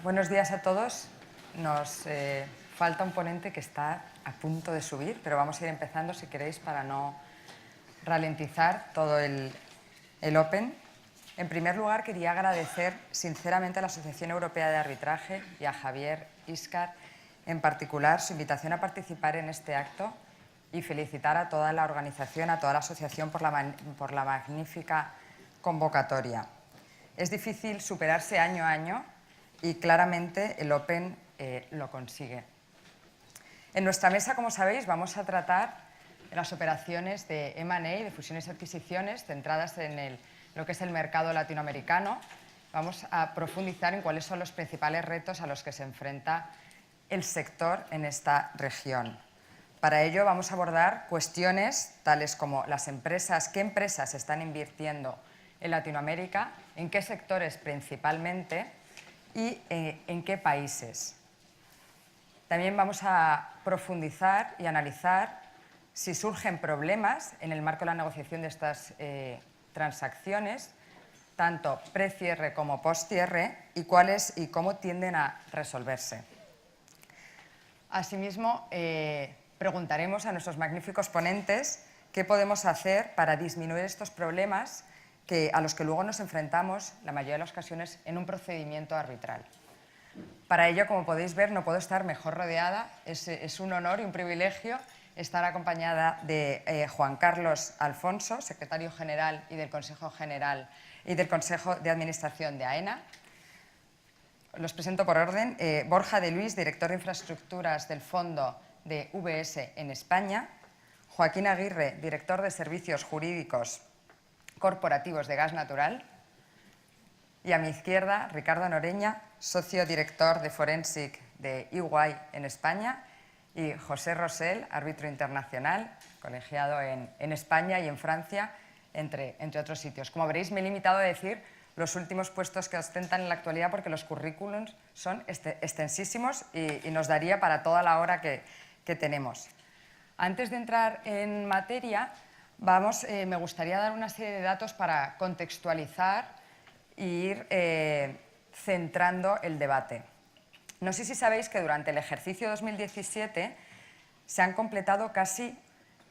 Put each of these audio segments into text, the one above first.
Buenos días a todos. Nos falta un ponente que está a punto de subir, pero vamos a ir empezando si queréis para no ralentizar todo el Open. En primer lugar, quería agradecer sinceramente a la Asociación Europea de Arbitraje y a Javier Íscar en particular su invitación a participar en este acto y felicitar a toda la organización, a toda la asociación por la magnífica convocatoria. Es difícil superarse año a año y claramente el Open lo consigue. En nuestra mesa, como sabéis, vamos a tratar las operaciones de M&A, de fusiones y adquisiciones, centradas en lo que es el mercado latinoamericano. Vamos a profundizar en cuáles son los principales retos a los que se enfrenta el sector en esta región. Para ello vamos a abordar cuestiones tales como las empresas, qué empresas están invirtiendo en Latinoamérica, en qué sectores principalmente y en qué países. También vamos a profundizar y analizar si surgen problemas en el marco de la negociación de estas transacciones, tanto pre-cierre como post-cierre, y cuáles y cómo tienden a resolverse. Asimismo, preguntaremos a nuestros magníficos ponentes qué podemos hacer para disminuir estos problemas a los que luego nos enfrentamos, la mayoría de las ocasiones, en un procedimiento arbitral. Para ello, como podéis ver, no puedo estar mejor rodeada. Es un honor y un privilegio estar acompañada de Juan Carlos Alfonso, secretario general y del Consejo General y del Consejo de Administración de AENA. Los presento por orden. Borja de Luis, director de Infraestructuras del Fondo de VS en España. Joaquín Aguirre, director de Servicios Jurídicos Corporativos de Gas Natural. Y a mi izquierda, Ricardo Noreña, socio director de Forensic de EY en España. Y José Rosell, árbitro internacional, colegiado en España y en Francia, entre otros sitios. Como veréis, me he limitado a decir los últimos puestos que ostentan en la actualidad porque los currículums son extensísimos y nos daría para toda la hora que tenemos. Antes de entrar en materia, me gustaría dar una serie de datos para contextualizar e ir centrando el debate. No sé si sabéis que durante el ejercicio 2017 se han completado casi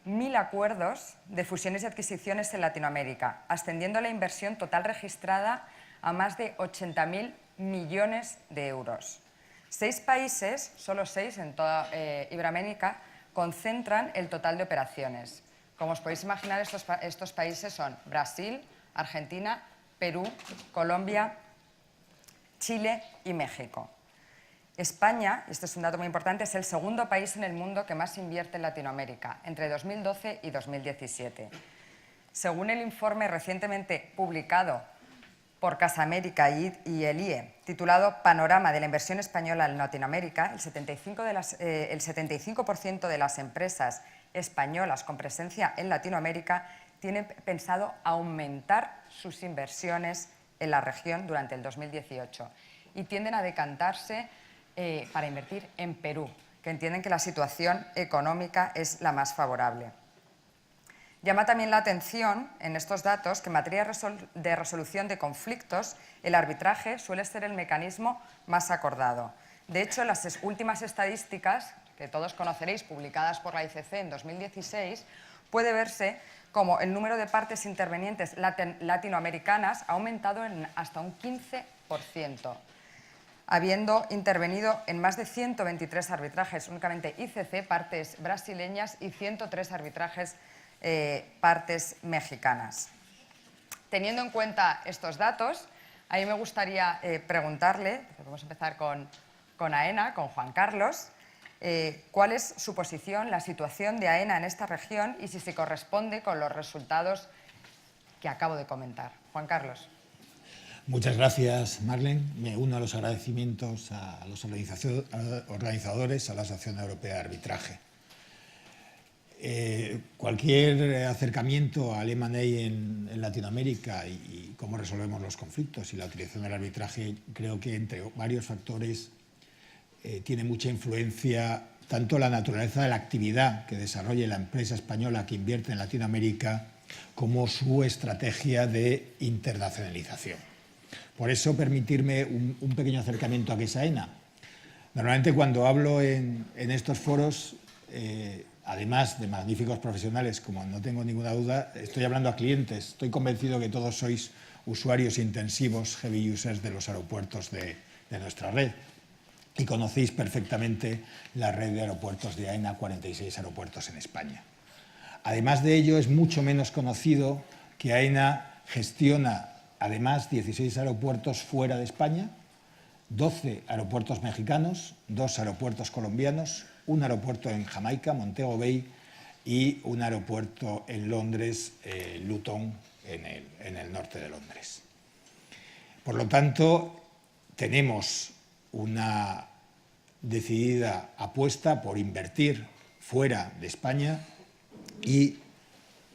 1.000 acuerdos de fusiones y adquisiciones en Latinoamérica, ascendiendo la inversión total registrada a más de 80.000 millones de euros. 6 países, solo 6 en toda Iberoamérica, concentran el total de operaciones. Como os podéis imaginar, estos países son Brasil, Argentina, Perú, Colombia, Chile y México. España, y este es un dato muy importante, es el segundo país en el mundo que más invierte en Latinoamérica, entre 2012 y 2017. Según el informe recientemente publicado por Casa América y el IE, titulado Panorama de la inversión española en Latinoamérica, el 75% de las empresas españolas con presencia en Latinoamérica tienen pensado aumentar sus inversiones en la región durante el 2018 y tienden a decantarse para invertir en Perú, que entienden que la situación económica es la más favorable. Llama también la atención en estos datos que en materia de resolución de conflictos el arbitraje suele ser el mecanismo más acordado. De hecho, las últimas estadísticas que todos conoceréis, publicadas por la ICC en 2016, puede verse como el número de partes intervenientes latinoamericanas ha aumentado en hasta un 15%. Habiendo intervenido en más de 123 arbitrajes, únicamente ICC, partes brasileñas, y 103 arbitrajes, partes mexicanas. Teniendo en cuenta estos datos, a mí me gustaría preguntarle, vamos a empezar con AENA, con Juan Carlos, cuál es su posición, la situación de AENA en esta región y si se corresponde con los resultados que acabo de comentar. Juan Carlos. Muchas gracias, Marlene. Me uno a los agradecimientos a los organizadores, a la Asociación Europea de Arbitraje. Cualquier acercamiento al M&A en Latinoamérica y cómo resolvemos los conflictos y la utilización del arbitraje, creo que entre varios factores tiene mucha influencia tanto la naturaleza de la actividad que desarrolle la empresa española que invierte en Latinoamérica como su estrategia de internacionalización. Por eso, permitirme un pequeño acercamiento a qué es AENA. Normalmente, cuando hablo en estos foros, además de magníficos profesionales, como no tengo ninguna duda, estoy hablando a clientes. Estoy convencido que todos sois usuarios intensivos, heavy users de los aeropuertos de nuestra red y conocéis perfectamente la red de aeropuertos de AENA, 46 aeropuertos en España. Además de ello, es mucho menos conocido que AENA gestiona, además, 16 aeropuertos fuera de España, 12 aeropuertos mexicanos, 2 aeropuertos colombianos, un aeropuerto en Jamaica, Montego Bay, y un aeropuerto en Londres, Luton, en el norte de Londres. Por lo tanto, tenemos una decidida apuesta por invertir fuera de España y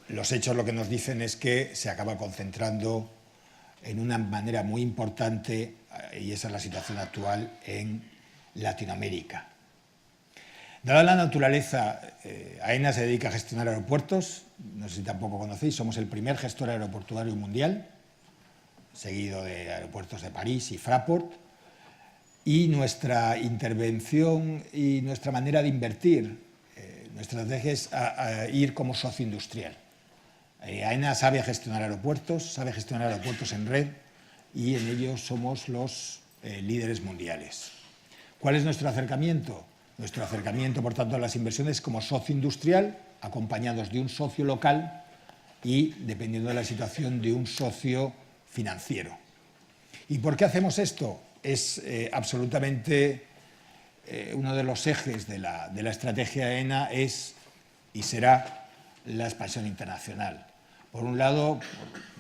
los hechos lo que nos dicen es que se acaba concentrando en una manera muy importante, y esa es la situación actual, en Latinoamérica. Dada la naturaleza, AENA se dedica a gestionar aeropuertos, no sé si tampoco conocéis, somos el primer gestor aeroportuario mundial, seguido de aeropuertos de París y Fraport, y nuestra intervención y nuestra manera de invertir, nuestra estrategia es a ir como socio industrial. AENA sabe gestionar aeropuertos en red y en ello somos los líderes mundiales. ¿Cuál es nuestro acercamiento? Nuestro acercamiento, por tanto, a las inversiones como socio industrial, acompañados de un socio local y, dependiendo de la situación, de un socio financiero. ¿Y por qué hacemos esto? Es absolutamente uno de los ejes de la estrategia AENA es y será la expansión internacional. Por un lado,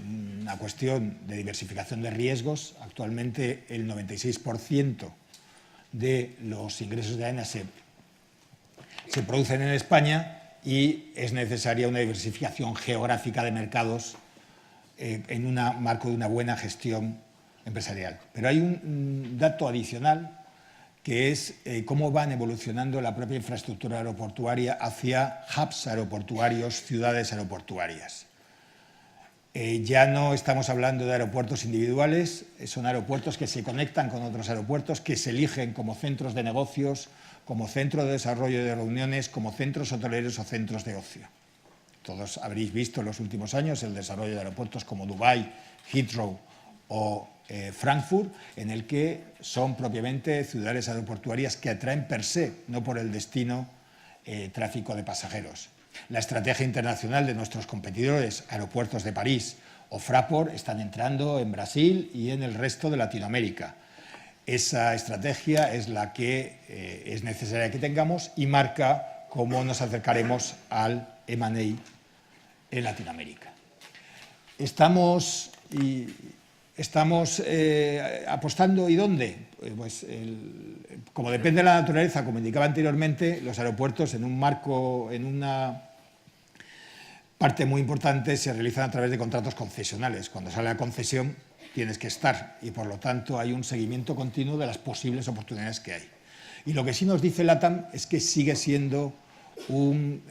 una cuestión de diversificación de riesgos. Actualmente el 96% de los ingresos de AENA se producen en España y es necesaria una diversificación geográfica de mercados en un marco de una buena gestión empresarial. Pero hay un dato adicional que es cómo van evolucionando la propia infraestructura aeroportuaria hacia hubs aeroportuarios, ciudades aeroportuarias. Ya no estamos hablando de aeropuertos individuales, son aeropuertos que se conectan con otros aeropuertos, que se eligen como centros de negocios, como centro de desarrollo de reuniones, como centros hoteleros o centros de ocio. Todos habréis visto en los últimos años el desarrollo de aeropuertos como Dubái, Heathrow o Frankfurt, en el que son propiamente ciudades aeroportuarias que atraen per se, no por el destino, tráfico de pasajeros. La estrategia internacional de nuestros competidores, aeropuertos de París o Fraport, están entrando en Brasil y en el resto de Latinoamérica. Esa estrategia es la que es necesaria que tengamos y marca cómo nos acercaremos al M&A en Latinoamérica. Estamos apostando, ¿y dónde? Pues como depende de la naturaleza, como indicaba anteriormente, los aeropuertos en un marco, en una parte muy importante, se realizan a través de contratos concesionales. Cuando sale la concesión tienes que estar y, por lo tanto, hay un seguimiento continuo de las posibles oportunidades que hay. Y lo que sí nos dice LATAM es que sigue siendo un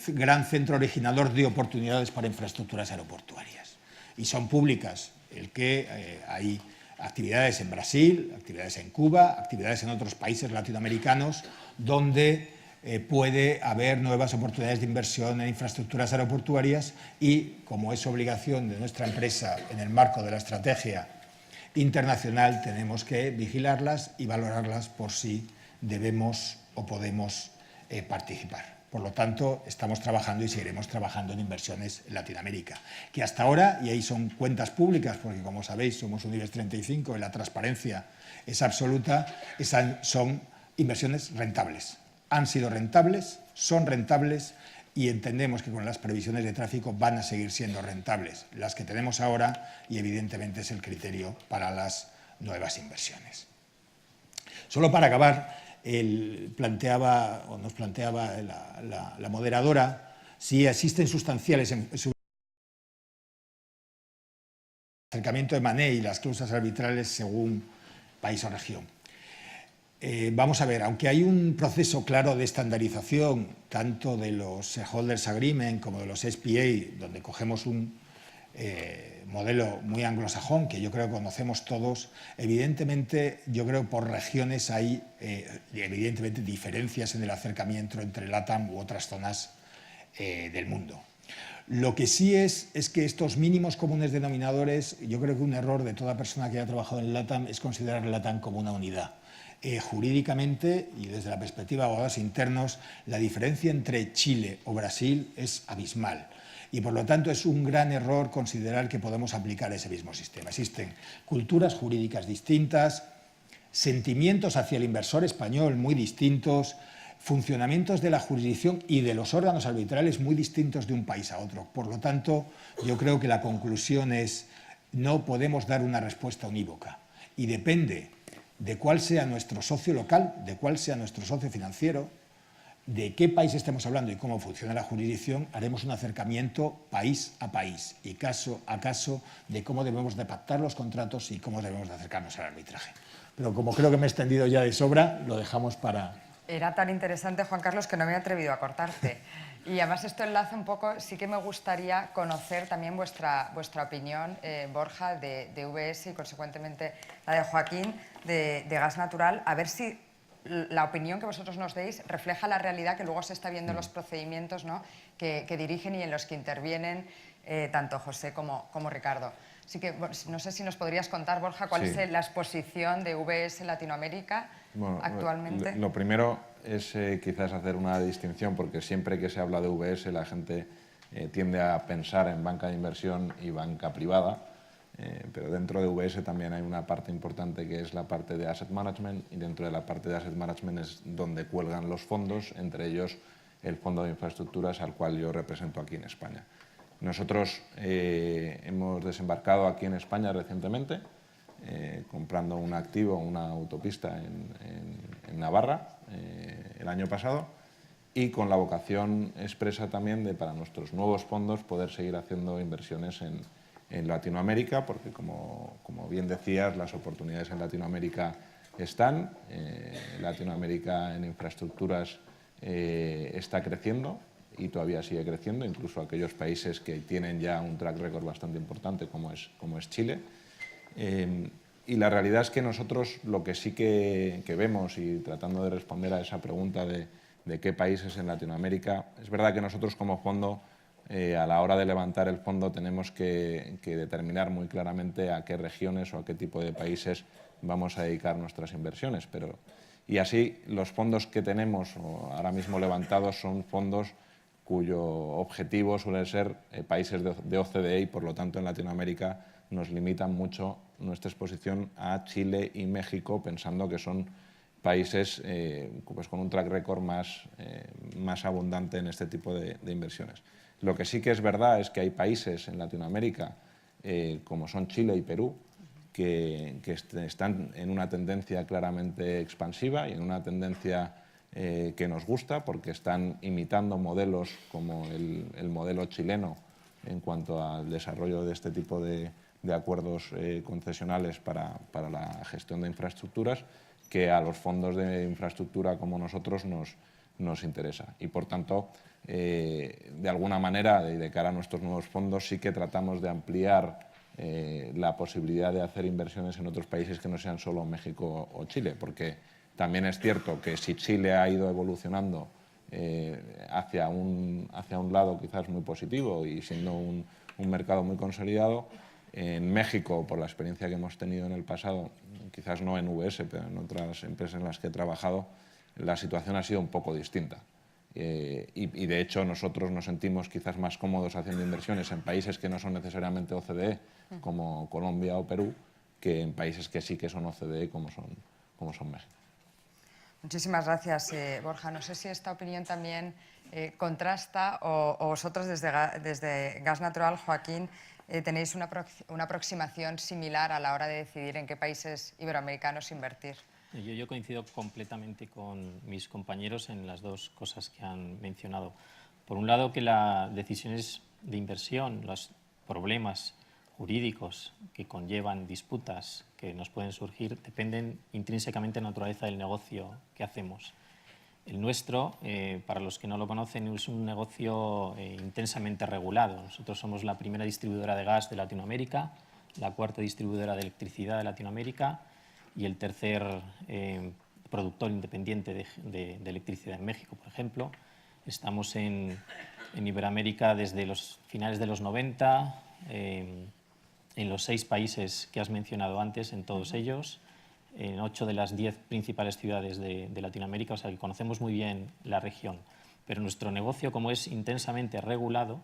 gran centro originador de oportunidades para infraestructuras aeroportuarias. Y son públicas, el que hay actividades en Brasil, actividades en Cuba, actividades en otros países latinoamericanos, donde puede haber nuevas oportunidades de inversión en infraestructuras aeroportuarias y, como es obligación de nuestra empresa en el marco de la estrategia internacional, tenemos que vigilarlas y valorarlas por si debemos o podemos participar. Por lo tanto, estamos trabajando y seguiremos trabajando en inversiones en Latinoamérica, que hasta ahora, y ahí son cuentas públicas, porque como sabéis somos un IBEX 35 y la transparencia es absoluta, son inversiones rentables. Han sido rentables, son rentables y entendemos que con las previsiones de tráfico van a seguir siendo rentables, las que tenemos ahora, y evidentemente es el criterio para las nuevas inversiones. Solo para acabar, nos planteaba la moderadora si existen sustanciales en su acercamiento de M&A y las cláusulas arbitrales según país o región. Vamos a ver, aunque hay un proceso claro de estandarización tanto de los Shareholders Agreement como de los SPA, donde cogemos un modelo muy anglosajón, que yo creo que conocemos todos. Evidentemente, yo creo que por regiones hay evidentemente diferencias en el acercamiento entre LATAM u otras zonas del mundo. Lo que sí es que estos mínimos comunes denominadores, yo creo que un error de toda persona que haya trabajado en LATAM es considerar LATAM como una unidad. Jurídicamente y desde la perspectiva de abogados internos, la diferencia entre Chile o Brasil es abismal. Y por lo tanto es un gran error considerar que podemos aplicar ese mismo sistema. Existen culturas jurídicas distintas, sentimientos hacia el inversor español muy distintos, funcionamientos de la jurisdicción y de los órganos arbitrales muy distintos de un país a otro. Por lo tanto, yo creo que la conclusión es no podemos dar una respuesta unívoca y depende de cuál sea nuestro socio local, de cuál sea nuestro socio financiero, de qué país estemos hablando y cómo funciona la jurisdicción, haremos un acercamiento país a país y caso a caso de cómo debemos de pactar los contratos y cómo debemos de acercarnos al arbitraje. Pero como creo que me he extendido ya de sobra, lo dejamos para... Era tan interesante, Juan Carlos, que no me he atrevido a cortarte. Y además esto enlaza un poco, sí que me gustaría conocer también vuestra opinión, Borja, de VS y consecuentemente la de Joaquín, de Gas Natural, a ver si la opinión que vosotros nos deis refleja la realidad que luego se está viendo en los procedimientos, ¿no?, que dirigen y en los que intervienen tanto José como Ricardo. Así que no sé si nos podrías contar, Borja, cuál es la exposición de VS en Latinoamérica actualmente. Lo primero es quizás hacer una distinción, porque siempre que se habla de VS la gente tiende a pensar en banca de inversión y banca privada, pero dentro de VS también hay una parte importante que es la parte de asset management, y dentro de la parte de asset management es donde cuelgan los fondos, entre ellos el fondo de infraestructuras al cual yo represento aquí en España. Nosotros hemos desembarcado aquí en España recientemente, comprando un activo, una autopista en Navarra el año pasado, y con la vocación expresa también de, para nuestros nuevos fondos, poder seguir haciendo inversiones en Latinoamérica, porque como bien decías, las oportunidades en Latinoamérica están. Latinoamérica en infraestructuras está creciendo y todavía sigue creciendo, incluso aquellos países que tienen ya un track record bastante importante como es Chile. Y la realidad es que nosotros lo que sí que vemos, y tratando de responder a esa pregunta de qué países en Latinoamérica, es verdad que nosotros como fondo, a la hora de levantar el fondo, tenemos que determinar muy claramente a qué regiones o a qué tipo de países vamos a dedicar nuestras inversiones. Y así los fondos que tenemos ahora mismo levantados son fondos cuyo objetivo suele ser países de OCDE, y por lo tanto en Latinoamérica nos limitan mucho nuestra exposición a Chile y México, pensando que son países pues con un track record más abundante en este tipo de inversiones. Lo que sí que es verdad es que hay países en Latinoamérica, como son Chile y Perú, que están en una tendencia claramente expansiva y en una tendencia que nos gusta, porque están imitando modelos como el modelo chileno en cuanto al desarrollo de este tipo de acuerdos concesionales para la gestión de infraestructuras, que a los fondos de infraestructura como nosotros nos interesa. Y por tanto, de alguna manera, y de cara a nuestros nuevos fondos, sí que tratamos de ampliar la posibilidad de hacer inversiones en otros países que no sean solo México o Chile, porque también es cierto que si Chile ha ido evolucionando hacia un lado quizás muy positivo y siendo un mercado muy consolidado, en México, por la experiencia que hemos tenido en el pasado, quizás no en VS, pero en otras empresas en las que he trabajado, la situación ha sido un poco distinta. Y de hecho nosotros nos sentimos quizás más cómodos haciendo inversiones en países que no son necesariamente OCDE, como Colombia o Perú, que en países que sí que son OCDE, como son México. Muchísimas gracias, Borja. No sé si esta opinión también contrasta o vosotros desde Gas Natural, Joaquín, tenéis una aproximación similar a la hora de decidir en qué países iberoamericanos invertir. Yo coincido completamente con mis compañeros en las dos cosas que han mencionado. Por un lado, que las decisiones de inversión, los problemas jurídicos que conllevan disputas que nos pueden surgir, dependen intrínsecamente de la naturaleza del negocio que hacemos. El nuestro, para los que no lo conocen, es un negocio intensamente regulado. Nosotros somos la primera distribuidora de gas de Latinoamérica, la cuarta distribuidora de electricidad de Latinoamérica y el tercer productor independiente de electricidad en México, por ejemplo. Estamos en Iberoamérica desde los finales de los 90, en los 6 países que has mencionado antes, en todos ellos, en 8 de las 10 principales ciudades de Latinoamérica, o sea que conocemos muy bien la región. Pero nuestro negocio, como es intensamente regulado,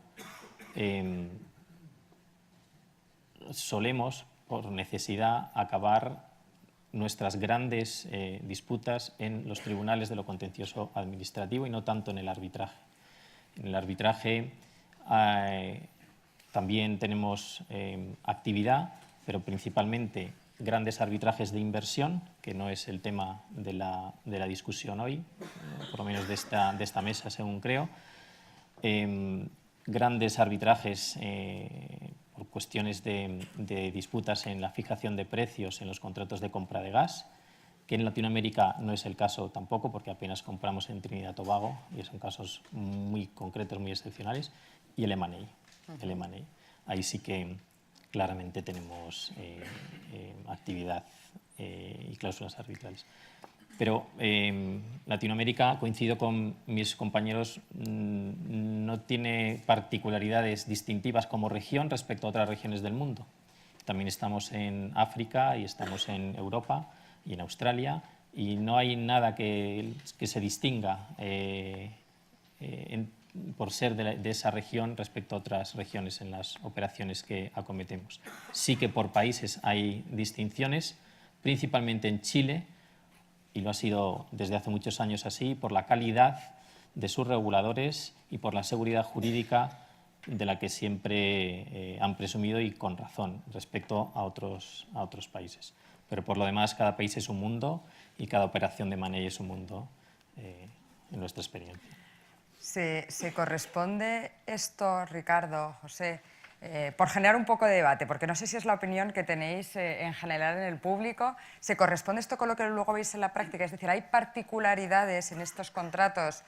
solemos, por necesidad, acabar nuestras grandes disputas en los tribunales de lo contencioso administrativo y no tanto en el arbitraje. En el arbitraje también tenemos actividad, pero principalmente grandes arbitrajes de inversión, que no es el tema de la discusión hoy, por lo menos de esta mesa, según creo. Grandes arbitrajes por cuestiones de disputas en la fijación de precios en los contratos de compra de gas, que en Latinoamérica no es el caso tampoco, porque apenas compramos en Trinidad y Tobago, y son casos muy concretos, muy excepcionales, y el M&A. El M&A. Ahí sí que claramente tenemos actividad y cláusulas arbitrales. Pero Latinoamérica, coincido con mis compañeros, no tiene particularidades distintivas como región respecto a otras regiones del mundo. También estamos en África y estamos en Europa y en Australia, y no hay nada que se distinga por ser de esa región respecto a otras regiones en las operaciones que acometemos. Sí que por países hay distinciones, principalmente en Chile, y lo ha sido desde hace muchos años así, por la calidad de sus reguladores y por la seguridad jurídica de la que siempre han presumido, y con razón, respecto a otros países. Pero por lo demás, cada país es un mundo y cada operación de M&A es un mundo, en nuestra experiencia. ¿Se corresponde esto, Ricardo, José, por generar un poco de debate, porque no sé si es la opinión que tenéis en general en el público, ¿se corresponde esto con lo que luego veis en la práctica? Es decir, ¿hay particularidades en estos contratos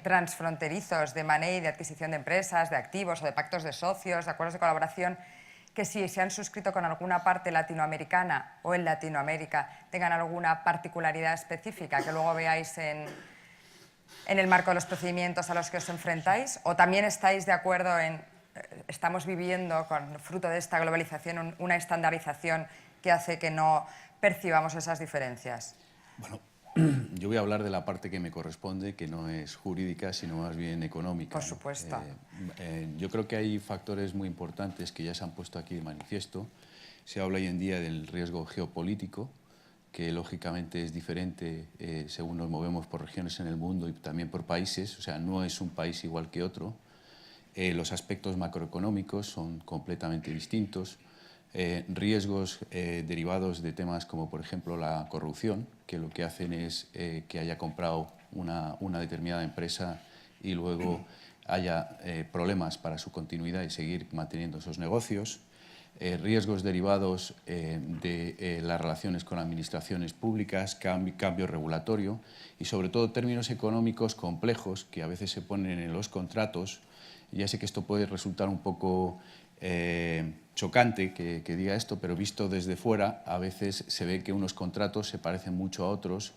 transfronterizos de M&A, de adquisición de empresas, de activos o de pactos de socios, de acuerdos de colaboración, que si se han suscrito con alguna parte latinoamericana o en Latinoamérica tengan alguna particularidad específica que luego veáis en el marco de los procedimientos a los que os enfrentáis? ¿O también estáis de acuerdo en estamos viviendo, fruto de esta globalización, una estandarización que hace que no percibamos esas diferencias? Bueno, yo voy a hablar de la parte que me corresponde, que no es jurídica, sino más bien económica. Por supuesto. Yo creo que hay factores muy importantes que ya se han puesto aquí de manifiesto. Se habla hoy en día del riesgo geopolítico, que lógicamente es diferente según nos movemos por regiones en el mundo y también por países, o sea, no es un país igual que otro. Los aspectos macroeconómicos son completamente distintos. Riesgos derivados de temas como, por ejemplo, la corrupción, que lo que hacen es que haya comprado una determinada empresa y luego haya problemas para su continuidad y seguir manteniendo esos negocios. Riesgos derivados de las relaciones con administraciones públicas, cambio regulatorio y, sobre todo, términos económicos complejos que a veces se ponen en los contratos. Ya sé que esto puede resultar un poco chocante que diga esto, pero visto desde fuera, a veces se ve que unos contratos se parecen mucho a otros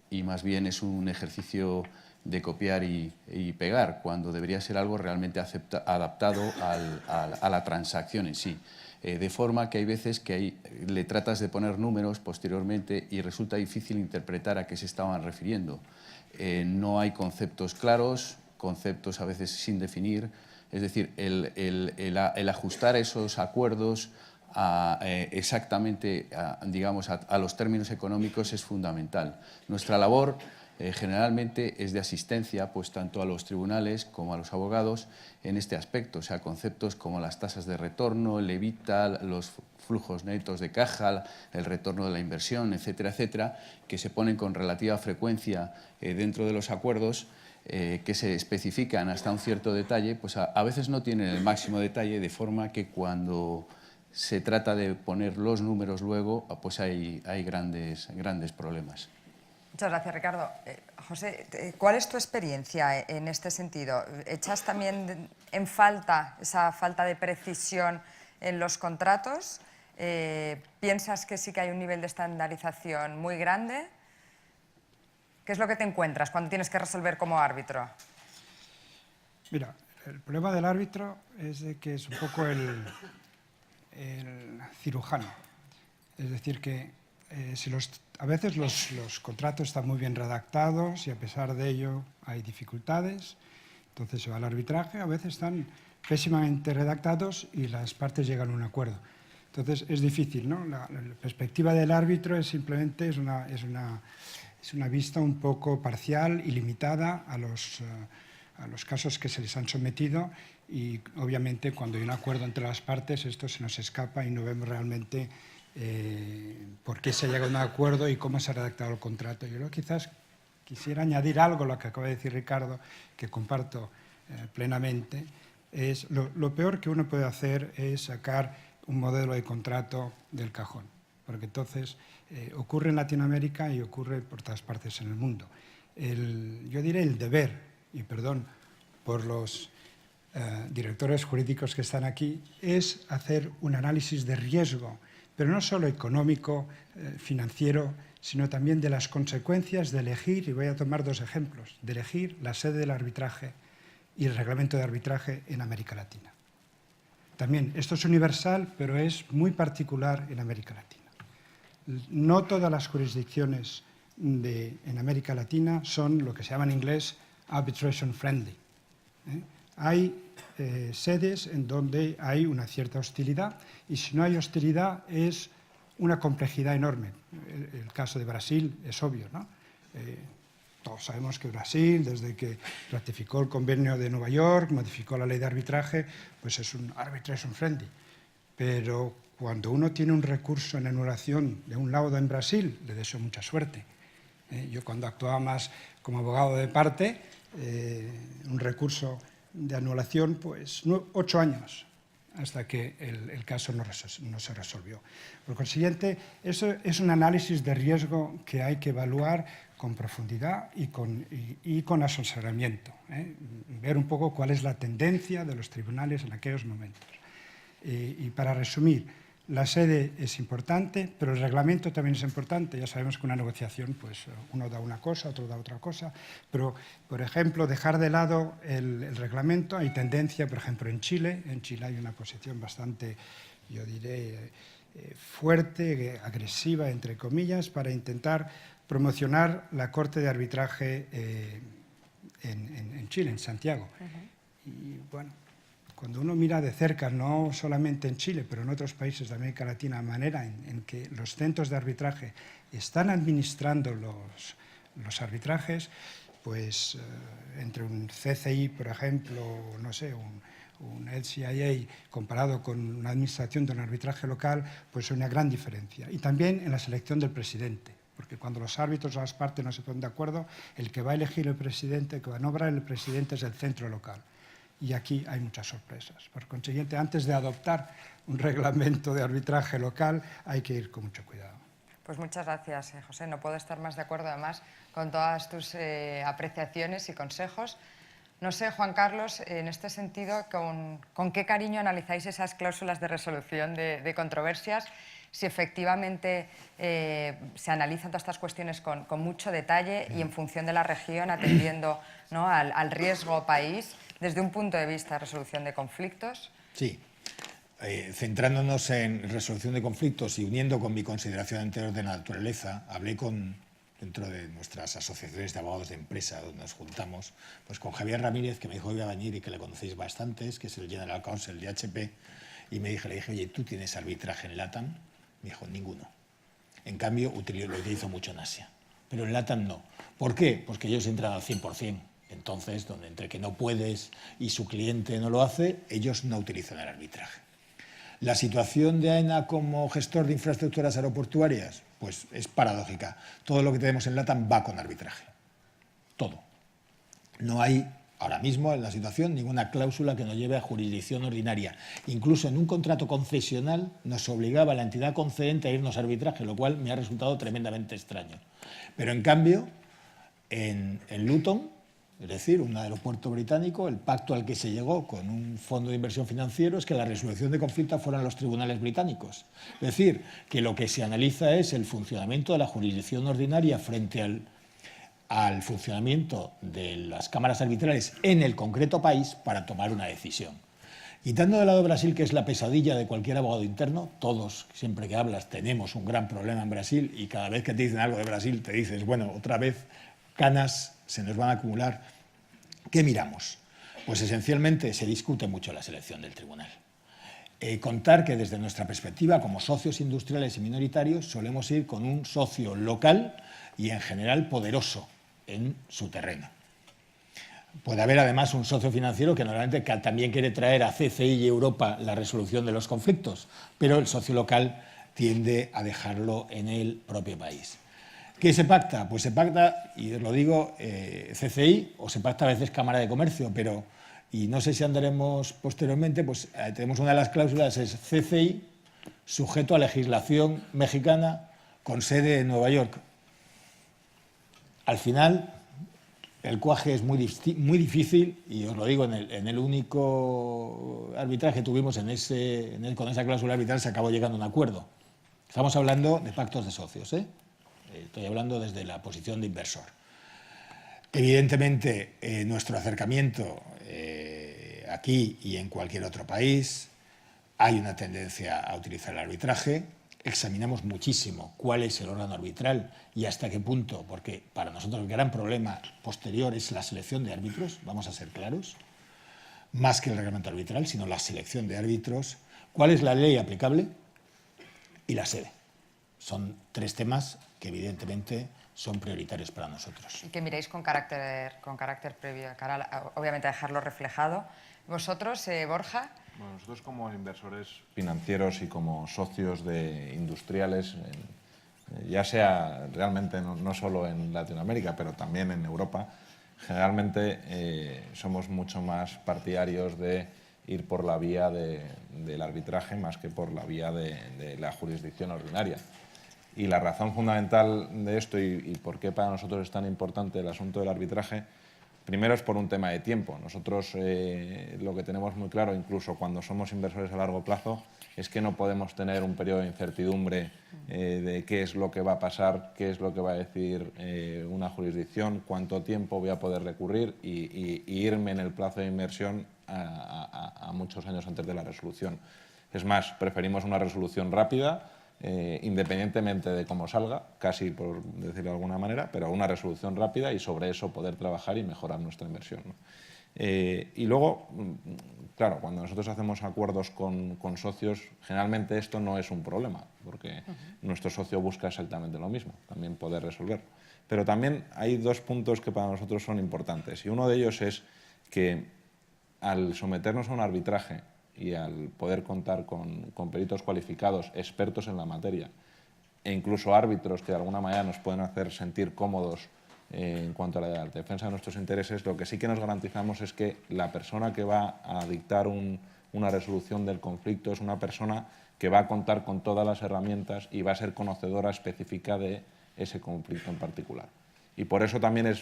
y más bien es un ejercicio de copiar y pegar, cuando debería ser algo realmente adaptado a la transacción en sí. De forma que hay veces que le tratas de poner números posteriormente y resulta difícil interpretar a qué se estaban refiriendo. No hay conceptos claros, conceptos a veces sin definir, es decir, el ajustar esos acuerdos exactamente digamos, a los términos económicos es fundamental. Nuestra labor generalmente es de asistencia, pues tanto a los tribunales como a los abogados en este aspecto, o sea, conceptos como las tasas de retorno, el EBITDA, los flujos netos de caja, el retorno de la inversión, etcétera, etcétera, que se ponen con relativa frecuencia dentro de los acuerdos, que se especifican hasta un cierto detalle, pues a veces no tienen el máximo detalle, de forma que cuando se trata de poner los números luego, pues hay grandes problemas. Muchas gracias, Ricardo. José, ¿cuál es tu experiencia en este sentido? ¿Echas también en falta esa falta de precisión en los contratos? ¿Piensas que sí que hay un nivel de estandarización muy grande? ¿Qué es lo que te encuentras cuando tienes que resolver como árbitro? Mira, el problema del árbitro es de que es un poco el cirujano. Es decir, que a veces los contratos están muy bien redactados y a pesar de ello hay dificultades, entonces se va al arbitraje. A veces están pésimamente redactados y las partes llegan a un acuerdo. Entonces es difícil, ¿no? La perspectiva del árbitro es simplemente es una vista un poco parcial y limitada a los casos que se les han sometido y obviamente cuando hay un acuerdo entre las partes esto se nos escapa y no vemos realmente por qué se ha llegado a un acuerdo y cómo se ha redactado el contrato. Yo creo que quizás quisiera añadir algo a lo que acaba de decir Ricardo, que comparto plenamente. Es lo peor que uno puede hacer es sacar un modelo de contrato del cajón, porque entonces ocurre en Latinoamérica y ocurre por todas partes en el mundo. Yo diré el deber, y perdón por los directores jurídicos que están aquí, es hacer un análisis de riesgo, pero no solo económico, financiero, sino también de las consecuencias de elegir, y voy a tomar dos ejemplos, de elegir la sede del arbitraje y el reglamento de arbitraje en América Latina. También, esto es universal, pero es muy particular en América Latina. No todas las jurisdicciones en América Latina son lo que se llama en inglés arbitration friendly. Hay sedes en donde hay una cierta hostilidad y si no hay hostilidad es una complejidad enorme. El caso de Brasil es obvio, ¿no? Todos sabemos que Brasil, desde que ratificó el convenio de Nueva York, modificó la ley de arbitraje, pues es un arbitration friendly. Pero cuando uno tiene un recurso en anulación de un laudo en Brasil, le deseo mucha suerte. Yo cuando actuaba más como abogado de parte, un recurso de anulación, pues 8 años hasta que el caso no se resolvió. Por consiguiente, eso es un análisis de riesgo que hay que evaluar con profundidad y con asesoramiento, ver un poco cuál es la tendencia de los tribunales en aquellos momentos. Y para resumir, la sede es importante, pero el reglamento también es importante. Ya sabemos que una negociación, pues uno da una cosa, otro da otra cosa, pero, por ejemplo, dejar de lado el reglamento, hay tendencia, por ejemplo, en Chile hay una posición bastante, yo diré, fuerte, agresiva, entre comillas, para intentar promocionar la Corte de Arbitraje en Chile, en Santiago. Y bueno, cuando uno mira de cerca, no solamente en Chile, pero en otros países de América Latina, la manera en que los centros de arbitraje están administrando los arbitrajes, pues entre un CCI, por ejemplo, no sé, un LCIA comparado con una administración de un arbitraje local, pues hay una gran diferencia. Y también en la selección del presidente, porque cuando los árbitros o las partes no se ponen de acuerdo, el que va a elegir el presidente, el que va a nombrar el presidente es el centro local. Y aquí hay muchas sorpresas. Por consiguiente, antes de adoptar un reglamento de arbitraje local, hay que ir con mucho cuidado. Pues muchas gracias, José. No puedo estar más de acuerdo, además, con todas tus apreciaciones y consejos. No sé, Juan Carlos, en este sentido, ¿con qué cariño analizáis esas cláusulas de resolución de controversias? Si efectivamente se analizan todas estas cuestiones con mucho detalle y en función de la región, atendiendo, ¿no?, al riesgo país, desde un punto de vista de resolución de conflictos. Sí, centrándonos en resolución de conflictos y uniendo con mi consideración anterior de la naturaleza, hablé dentro de nuestras asociaciones de abogados de empresa, donde nos juntamos, pues con Javier Ramírez, que me dijo que iba a venir y que le conocéis bastantes, que es el General Counsel de HP, y le dije, oye, ¿tú tienes arbitraje en LATAM? Me dijo, ninguno. En cambio, lo utilizo mucho en Asia, pero en LATAM no. ¿Por qué? Porque ellos entran al 100%. Entonces, entre que no puedes y su cliente no lo hace, ellos no utilizan el arbitraje. La situación de AENA como gestor de infraestructuras aeroportuarias, pues es paradójica. Todo lo que tenemos en LATAM va con arbitraje. Todo. No hay ahora mismo en la situación, ninguna cláusula que nos lleve a jurisdicción ordinaria. Incluso en un contrato concesional nos obligaba a la entidad concedente a irnos a arbitraje, lo cual me ha resultado tremendamente extraño. Pero en cambio, en Luton, es decir, un aeropuerto británico, el pacto al que se llegó con un fondo de inversión financiero es que la resolución de conflictos fueran los tribunales británicos. Es decir, que lo que se analiza es el funcionamiento de la jurisdicción ordinaria frente al funcionamiento de las cámaras arbitrales en el concreto país para tomar una decisión. Quitando de lado Brasil, que es la pesadilla de cualquier abogado interno, todos, siempre que hablas, tenemos un gran problema en Brasil y cada vez que te dicen algo de Brasil te dices, bueno, otra vez canas se nos van a acumular. ¿Qué miramos? Pues esencialmente se discute mucho la selección del tribunal. Contar que desde nuestra perspectiva, como socios industriales y minoritarios, solemos ir con un socio local y en general poderoso en su terreno. Puede haber además un socio financiero que normalmente también quiere traer a CCI y Europa la resolución de los conflictos, pero el socio local tiende a dejarlo en el propio país. ¿Qué se pacta? Pues se pacta, y os lo digo, CCI, o se pacta a veces Cámara de Comercio, pero, y no sé si andaremos posteriormente, pues tenemos una de las cláusulas, es CCI sujeto a legislación mexicana con sede en Nueva York. Al final, el cuaje es muy difícil, y os lo digo, en el único arbitraje que tuvimos con esa cláusula arbitral se acabó llegando a un acuerdo. Estamos hablando de pactos de socios, ¿eh? Estoy hablando desde la posición de inversor. Evidentemente, nuestro acercamiento aquí y en cualquier otro país, hay una tendencia a utilizar el arbitraje. Examinamos muchísimo cuál es el órgano arbitral y hasta qué punto, porque para nosotros el gran problema posterior es la selección de árbitros, vamos a ser claros, más que el reglamento arbitral, sino la selección de árbitros, cuál es la ley aplicable y la sede. Son tres temas que evidentemente son prioritarios para nosotros. Y que miréis con carácter previo, obviamente a dejarlo reflejado. ¿Vosotros, Borja? Bueno, nosotros como inversores financieros y como socios de industriales, ya sea realmente no solo en Latinoamérica, pero también en Europa, generalmente somos mucho más partidarios de ir por la vía del arbitraje más que por la vía de la jurisdicción ordinaria. Y la razón fundamental de esto y por qué para nosotros es tan importante el asunto del arbitraje, primero es por un tema de tiempo. Nosotros lo que tenemos muy claro, incluso cuando somos inversores a largo plazo, es que no podemos tener un periodo de incertidumbre de qué es lo que va a pasar, qué es lo que va a decir una jurisdicción, cuánto tiempo voy a poder recurrir y irme en el plazo de inversión a muchos años antes de la resolución. Es más, preferimos una resolución rápida, independientemente de cómo salga, casi por decirlo de alguna manera, pero una resolución rápida y sobre eso poder trabajar y mejorar nuestra inversión, ¿no? Y luego, claro, cuando nosotros hacemos acuerdos con socios, generalmente esto no es un problema, porque nuestro socio busca exactamente lo mismo, también poder resolver. Pero también hay dos puntos que para nosotros son importantes, y uno de ellos es que al someternos a un arbitraje y al poder contar con peritos cualificados, expertos en la materia, e incluso árbitros que de alguna manera nos pueden hacer sentir cómodos en cuanto a la defensa de nuestros intereses, lo que sí que nos garantizamos es que la persona que va a dictar una resolución del conflicto es una persona que va a contar con todas las herramientas y va a ser conocedora específica de ese conflicto en particular. Y por eso también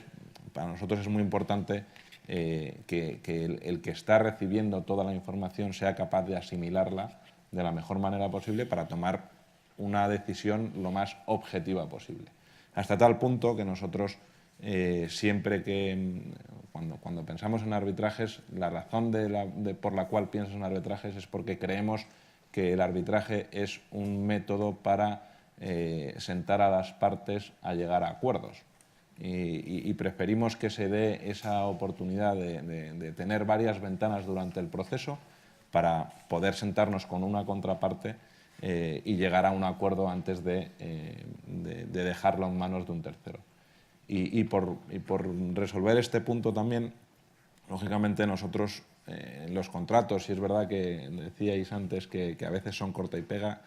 para nosotros es muy importante que el que está recibiendo toda la información sea capaz de asimilarla de la mejor manera posible para tomar una decisión lo más objetiva posible. Hasta tal punto que nosotros siempre que, cuando pensamos en arbitrajes, la razón por la cual piensas en arbitrajes es porque creemos que el arbitraje es un método para sentar a las partes a llegar a acuerdos. Y preferimos que se dé esa oportunidad de tener varias ventanas durante el proceso para poder sentarnos con una contraparte y llegar a un acuerdo antes de dejarlo en manos de un tercero. Y por resolver este punto también, lógicamente nosotros en los contratos, y es verdad que decíais antes que a veces son corta y pega,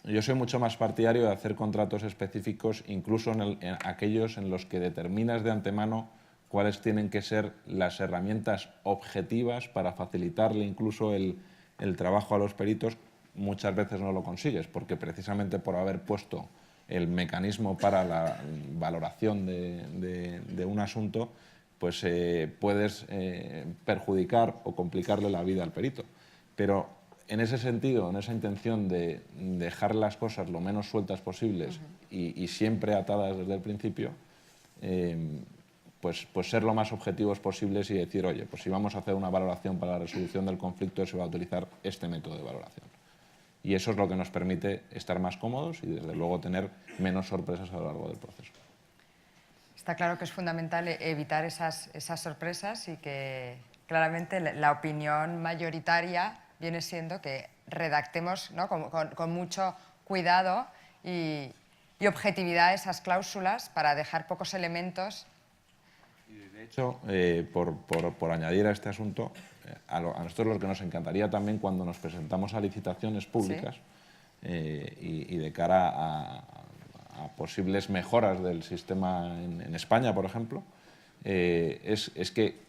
yo soy mucho más partidario de hacer contratos específicos, incluso en aquellos en los que determinas de antemano cuáles tienen que ser las herramientas objetivas para facilitarle incluso el trabajo a los peritos. Muchas veces no lo consigues, porque precisamente por haber puesto el mecanismo para la valoración de un asunto, pues puedes perjudicar o complicarle la vida al perito. Pero en ese sentido, en esa intención de dejar las cosas lo menos sueltas posibles y siempre atadas desde el principio, pues ser lo más objetivos posibles y decir, oye, pues si vamos a hacer una valoración para la resolución del conflicto, se va a utilizar este método de valoración. Y eso es lo que nos permite estar más cómodos y, desde luego, tener menos sorpresas a lo largo del proceso. Está claro que es fundamental evitar esas sorpresas y que claramente la opinión mayoritaria viene siendo que redactemos, ¿no?, con mucho cuidado y objetividad esas cláusulas para dejar pocos elementos. De hecho, por añadir a este asunto, a nosotros lo que nos encantaría también cuando nos presentamos a licitaciones públicas, ¿sí?, y de cara a posibles mejoras del sistema en España, por ejemplo, es que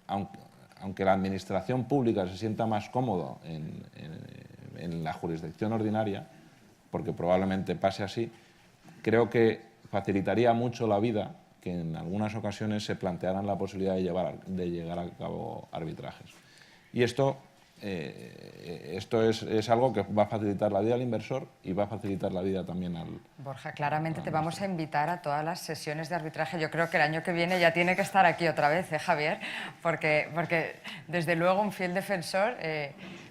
aunque la administración pública se sienta más cómodo en la jurisdicción ordinaria, porque probablemente pase así, creo que facilitaría mucho la vida que en algunas ocasiones se plantearan la posibilidad de llegar a cabo arbitrajes. Y esto es algo que va a facilitar la vida al inversor y va a facilitar la vida también al... Borja, claramente te vamos a invitar a todas las sesiones de arbitraje. Yo creo que el año que viene ya tiene que estar aquí otra vez, Javier, porque desde luego un fiel defensor.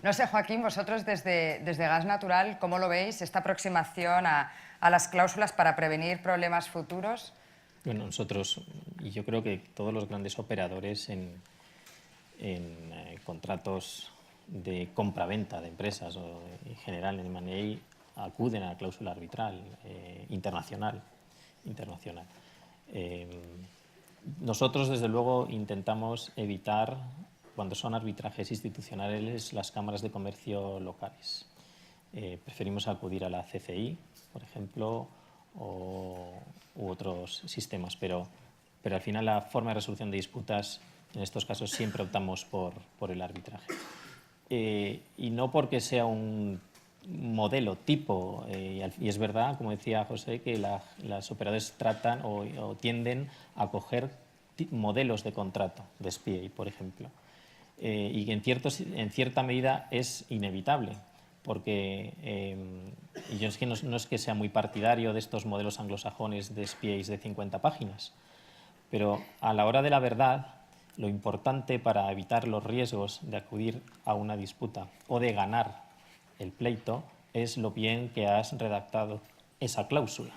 No sé, Joaquín, vosotros desde Gas Natural, ¿cómo lo veis esta aproximación a las cláusulas para prevenir problemas futuros? Bueno, nosotros, y yo creo que todos los grandes operadores en contratos de compra-venta de empresas o en general en M&A acuden a la cláusula arbitral internacional. Nosotros, desde luego, intentamos evitar, cuando son arbitrajes institucionales, las cámaras de comercio locales. Preferimos acudir a la CCI, por ejemplo, u otros sistemas, pero al final la forma de resolución de disputas, en estos casos siempre optamos por el arbitraje. Y no porque sea un modelo tipo, y es verdad, como decía José, que las operadoras tratan o tienden a coger modelos de contrato, de SPA, por ejemplo, y que en cierta medida es inevitable, porque y yo es que no es que sea muy partidario de estos modelos anglosajones de SPAs de 50 páginas, pero a la hora de la verdad, lo importante para evitar los riesgos de acudir a una disputa o de ganar el pleito es lo bien que has redactado esa cláusula.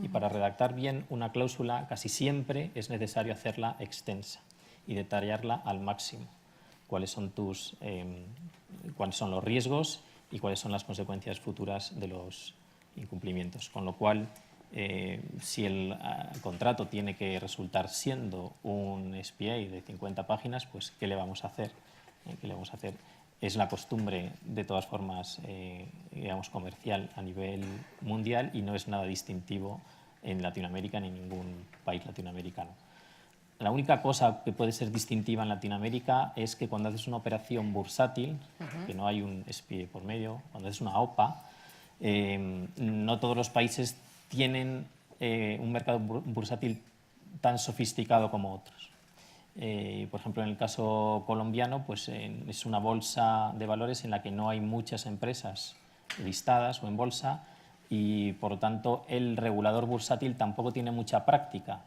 Y para redactar bien una cláusula casi siempre es necesario hacerla extensa y detallarla al máximo. Cuáles son los riesgos y cuáles son las consecuencias futuras de los incumplimientos. Con lo cual, si el contrato tiene que resultar siendo un SPA de 50 páginas, pues ¿qué le vamos a hacer? Es la costumbre, de todas formas, digamos, comercial a nivel mundial y no es nada distintivo en Latinoamérica ni en ningún país latinoamericano. La única cosa que puede ser distintiva en Latinoamérica es que cuando haces una operación bursátil, que no hay un SPA por medio, cuando haces una OPA, no todos los países tienen un mercado bursátil tan sofisticado como otros. Por ejemplo, en el caso colombiano, pues es una bolsa de valores en la que no hay muchas empresas listadas o en bolsa y, por lo tanto, el regulador bursátil tampoco tiene mucha práctica.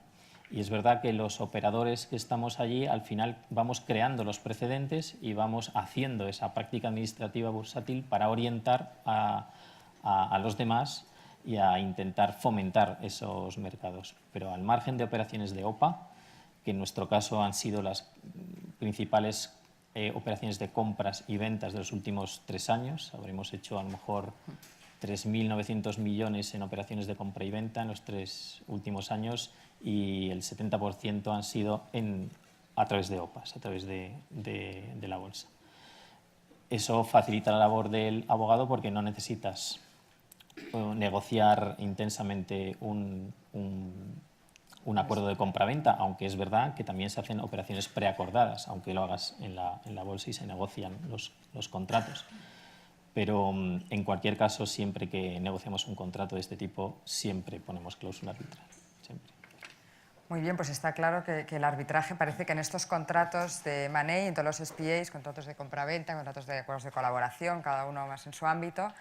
Y es verdad que los operadores que estamos allí, al final vamos creando los precedentes y vamos haciendo esa práctica administrativa bursátil para orientar a los demás y a intentar fomentar esos mercados. Pero al margen de operaciones de OPA, que en nuestro caso han sido las principales operaciones de compras y ventas de los últimos 3 años, habremos hecho a lo mejor 3.900 millones en operaciones de compra y venta en los 3 últimos años y el 70% han sido a través de OPAs, a través de la bolsa. Eso facilita la labor del abogado porque no necesitas negociar intensamente un un acuerdo de compraventa, aunque es verdad que también se hacen operaciones preacordadas, aunque lo hagas en la bolsa y se negocian los contratos. Pero en cualquier caso, siempre que negociamos un contrato de este tipo, siempre ponemos cláusula arbitral. Siempre. Muy bien, pues está claro que el arbitraje parece que en estos contratos de money, en todos los SPAs, contratos de compraventa, contratos de acuerdos de colaboración, cada uno más en su ámbito,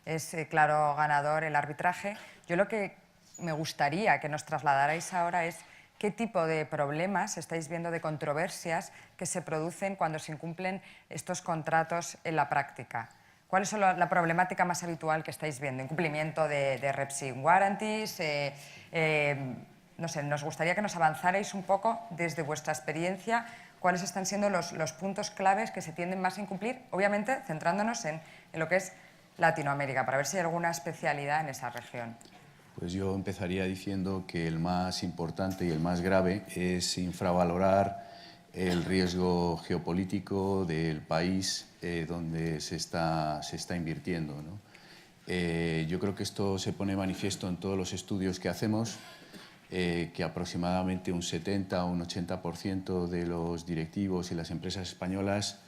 es claro ganador el arbitraje. Yo lo que me gustaría que nos trasladarais ahora es qué tipo de problemas estáis viendo, de controversias que se producen cuando se incumplen estos contratos en la práctica. ¿Cuál es la problemática más habitual que estáis viendo? ¿Incumplimiento de Repsig Warranties? No sé, nos gustaría que nos avanzarais un poco desde vuestra experiencia cuáles están siendo los puntos claves que se tienden más a incumplir, obviamente centrándonos en lo que es Latinoamérica, para ver si hay alguna especialidad en esa región. Pues yo empezaría diciendo que el más importante y el más grave es infravalorar el riesgo geopolítico del país donde se está invirtiendo, ¿no? Yo creo que esto se pone manifiesto en todos los estudios que hacemos, que aproximadamente un 70 o un 80% de los directivos y las empresas españolas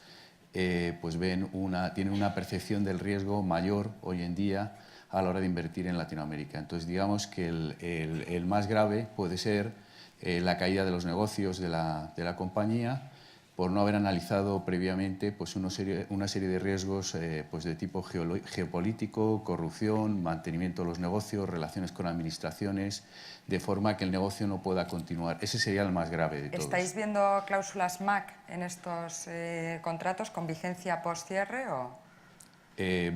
pues tienen una percepción del riesgo mayor hoy en día a la hora de invertir en Latinoamérica. Entonces, digamos que el más grave puede ser la caída de los negocios de la compañía por no haber analizado previamente pues una serie de riesgos pues de tipo geopolítico, corrupción, mantenimiento de los negocios, relaciones con administraciones, de forma que el negocio no pueda continuar. Ese sería el más grave de todos. ¿Estáis viendo cláusulas MAC en estos contratos con vigencia post-cierre o...?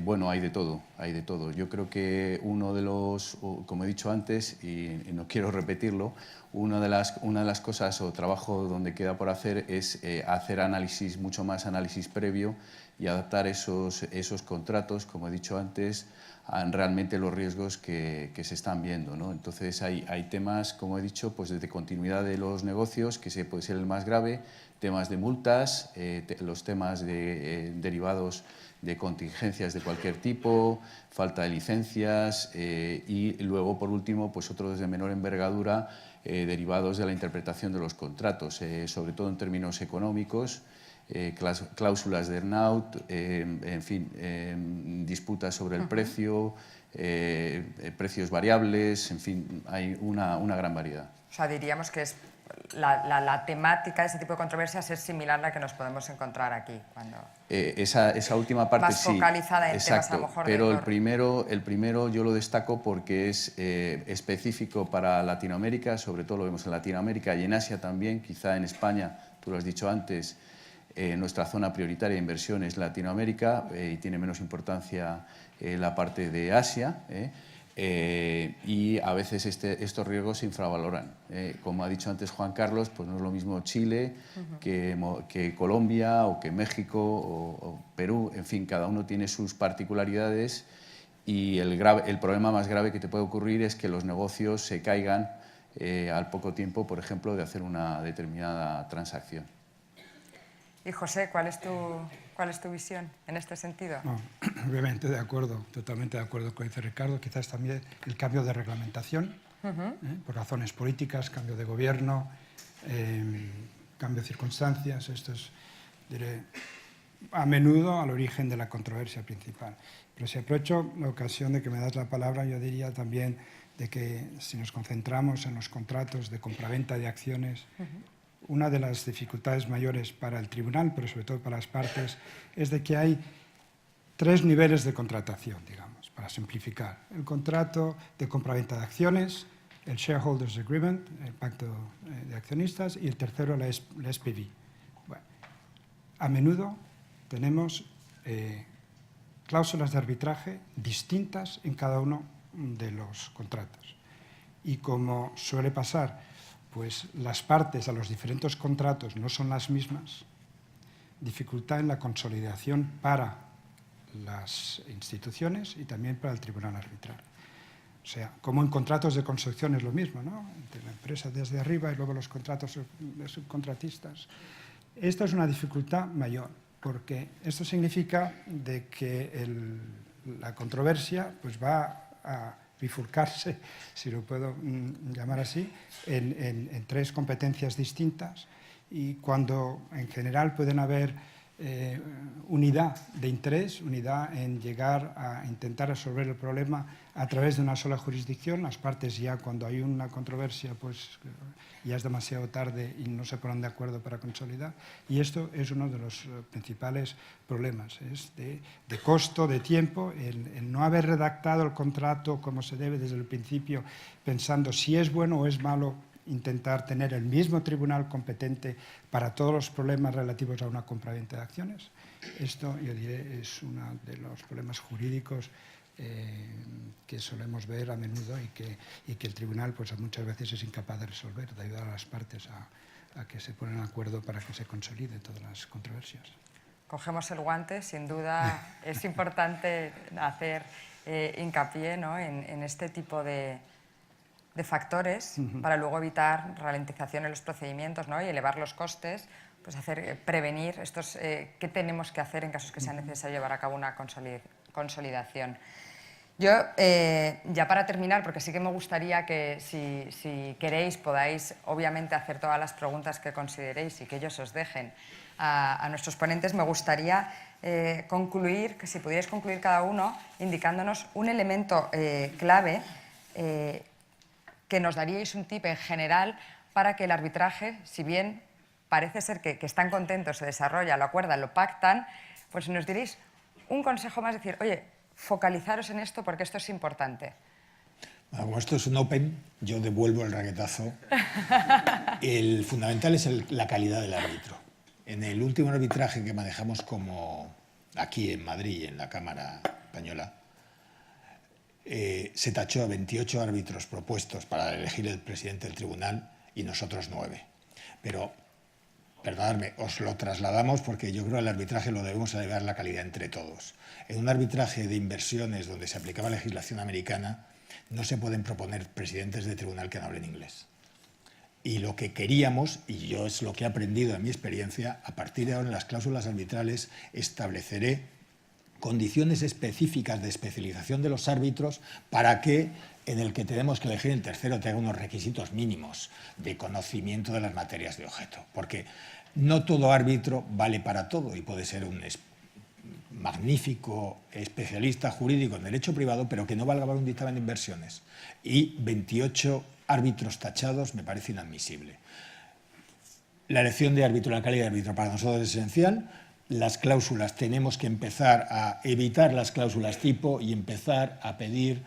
Bueno, hay de todo, hay de todo. Yo creo que uno de los, como he dicho antes, y no quiero repetirlo, una de las cosas o trabajo donde queda por hacer es hacer análisis, mucho más análisis previo y adaptar esos contratos, como he dicho antes, a realmente los riesgos que se están viendo, ¿no? Entonces hay temas, como he dicho, pues de continuidad de los negocios, que puede ser el más grave, temas de multas, los temas de derivados de contingencias de cualquier tipo, falta de licencias y luego, por último, pues otros de menor envergadura derivados de la interpretación de los contratos, sobre todo en términos económicos, cláusulas de earnout, en fin, disputas sobre el precio, precios variables, en fin, hay una gran variedad. O sea, diríamos que es la temática de ese tipo de controversias es similar a la que nos podemos encontrar aquí. Esa última parte más sí. focalizada en exacto, temas a lo mejor pero el primero yo lo destaco porque es específico para Latinoamérica, sobre todo lo vemos en Latinoamérica y en Asia también, quizá en España, tú lo has dicho antes, nuestra zona prioritaria de inversión es Latinoamérica y tiene menos importancia la parte de Asia. Y a veces estos riesgos se infravaloran. Como ha dicho antes Juan Carlos, pues no es lo mismo Chile que Colombia o que México o Perú. En fin, cada uno tiene sus particularidades y el problema más grave que te puede ocurrir es que los negocios se caigan al poco tiempo, por ejemplo, de hacer una determinada transacción. Y José, ¿cuál es tu visión en este sentido? No, obviamente de acuerdo, totalmente de acuerdo con lo que dice Ricardo. Quizás también el cambio de reglamentación, por razones políticas, cambio de gobierno, cambio de circunstancias. Esto es, diré, a menudo al origen de la controversia principal. Pero si aprovecho la ocasión de que me das la palabra, yo diría también de que si nos concentramos en los contratos de compraventa de acciones, una de las dificultades mayores para el tribunal, pero sobre todo para las partes, es de que hay 3 niveles de contratación, digamos, para simplificar. El contrato de compraventa de acciones, el Shareholders Agreement, el pacto de accionistas, y el tercero, la SPV. Bueno, a menudo tenemos cláusulas de arbitraje distintas en cada uno de los contratos. Y como suele pasar, pues las partes a los diferentes contratos no son las mismas, dificultad en la consolidación para las instituciones y también para el tribunal arbitral. O sea, como en contratos de construcción es lo mismo, ¿no? Entre la empresa desde arriba y luego los contratos de subcontratistas. Esta es una dificultad mayor, porque esto significa de que la controversia pues va a bifurcarse, si lo puedo llamar así, en tres competencias distintas, y cuando en general pueden haber unidad de interés, unidad en llegar a intentar resolver el problema a través de una sola jurisdicción. Las partes ya, cuando hay una controversia, pues ya es demasiado tarde y no se ponen de acuerdo para consolidar. Y esto es uno de los principales problemas, es de costo, de tiempo, el no haber redactado el contrato como se debe desde el principio, pensando si es bueno o es malo intentar tener el mismo tribunal competente para todos los problemas relativos a una compraventa de acciones. Esto, yo diré, es uno de los problemas jurídicos que solemos ver a menudo y que el tribunal pues, muchas veces es incapaz de resolver, de ayudar a las partes a que se pongan de acuerdo para que se consoliden todas las controversias. Cogemos el guante, sin duda es importante hacer hincapié, ¿no?, en este tipo de factores para luego evitar ralentización en los procedimientos, ¿no?, y elevar los costes, pues prevenir estos, qué tenemos que hacer en casos que sea necesario llevar a cabo una consolidación. Yo, ya para terminar, porque sí que me gustaría que si queréis podáis obviamente hacer todas las preguntas que consideréis y que ellos os dejen a nuestros ponentes, me gustaría concluir, que si pudierais concluir cada uno indicándonos un elemento clave que nos daríais un tip en general para que el arbitraje, si bien parece ser que están contentos, se desarrolla, lo acuerdan, lo pactan, pues nos diréis un consejo más, decir, oye, focalizaros en esto porque esto es importante. Bueno, como esto es un open, yo devuelvo el raquetazo. El fundamental es la calidad del árbitro. En el último arbitraje que manejamos como aquí en Madrid, en la Cámara Española, se tachó a 28 árbitros propuestos para elegir el presidente del tribunal y nosotros 9. Pero, perdonadme, os lo trasladamos porque yo creo que el arbitraje lo debemos elevar la calidad entre todos. En un arbitraje de inversiones donde se aplicaba legislación americana, no se pueden proponer presidentes de tribunal que no hablen inglés. Y lo que queríamos, y yo es lo que he aprendido en mi experiencia, a partir de ahora en las cláusulas arbitrales estableceré condiciones específicas de especialización de los árbitros para que en el que tenemos que elegir el tercero tenga unos requisitos mínimos de conocimiento de las materias de objeto, porque no todo árbitro vale para todo y puede ser un magnífico especialista jurídico en derecho privado, pero que no valga para un dictamen de inversiones. Y 28 árbitros tachados me parece inadmisible. La elección de árbitro, la calidad de árbitro para nosotros es esencial. Las cláusulas, tenemos que empezar a evitar las cláusulas tipo y empezar a pedir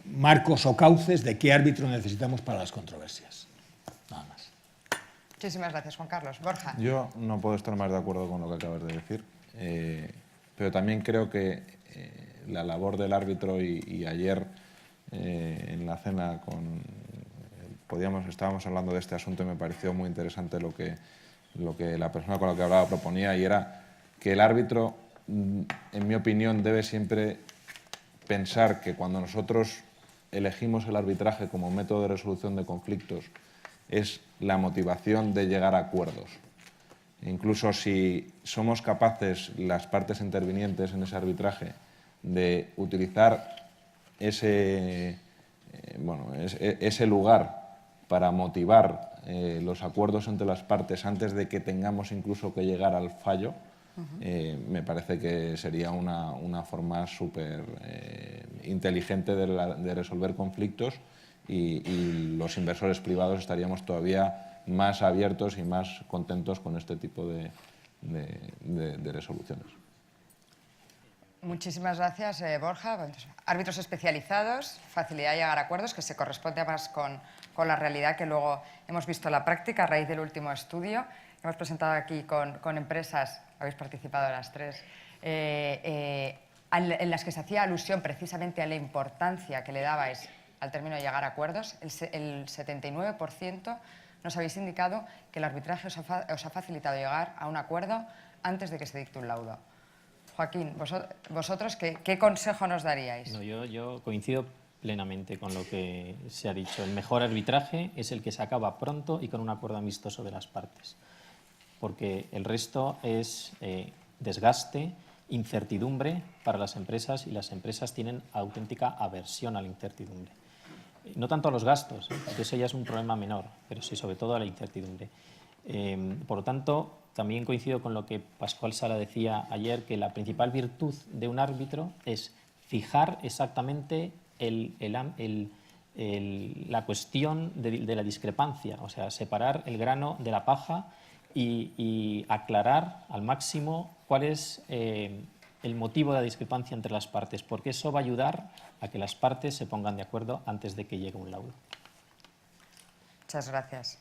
marcos o cauces de qué árbitro necesitamos para las controversias. Nada más. Muchísimas gracias, Juan Carlos. Borja. Yo no puedo estar más de acuerdo con lo que acabas de decir, pero también creo que la labor del árbitro y ayer en la cena estábamos hablando de este asunto y me pareció muy interesante lo que la persona con la que hablaba proponía, y era que el árbitro, en mi opinión, debe siempre pensar que cuando nosotros elegimos el arbitraje como método de resolución de conflictos es la motivación de llegar a acuerdos. Incluso si somos capaces, las partes intervinientes en ese arbitraje, de utilizar ese lugar para motivar los acuerdos entre las partes antes de que tengamos incluso que llegar al fallo, me parece que sería una forma súper inteligente de resolver conflictos y los inversores privados estaríamos todavía más abiertos y más contentos con este tipo de resoluciones. Muchísimas gracias, Borja. Árbitros especializados, facilidad de llegar a acuerdos, que se corresponde más con la realidad que luego hemos visto en la práctica a raíz del último estudio. Hemos presentado aquí con empresas, habéis participado las tres, en las que se hacía alusión precisamente a la importancia que le dabais al término de llegar a acuerdos. El 79% nos habéis indicado que el arbitraje os ha facilitado llegar a un acuerdo antes de que se dicte un laudo. Joaquín, vosotros, ¿qué consejo nos daríais? No, yo coincido plenamente con lo que se ha dicho. El mejor arbitraje es el que se acaba pronto y con un acuerdo amistoso de las partes, porque el resto es desgaste incertidumbre para las empresas y las empresas tienen auténtica aversión a la incertidumbre. No tanto a los gastos, que eso ya es un problema menor, pero sí sobre todo a la incertidumbre. Por lo tanto, también coincido con lo que Pascual Sala decía ayer, que la principal virtud de un árbitro es fijar exactamente la cuestión de la discrepancia, o sea, separar el grano de la paja y aclarar al máximo cuál es el motivo de la discrepancia entre las partes, porque eso va a ayudar a que las partes se pongan de acuerdo antes de que llegue un laudo. Muchas gracias.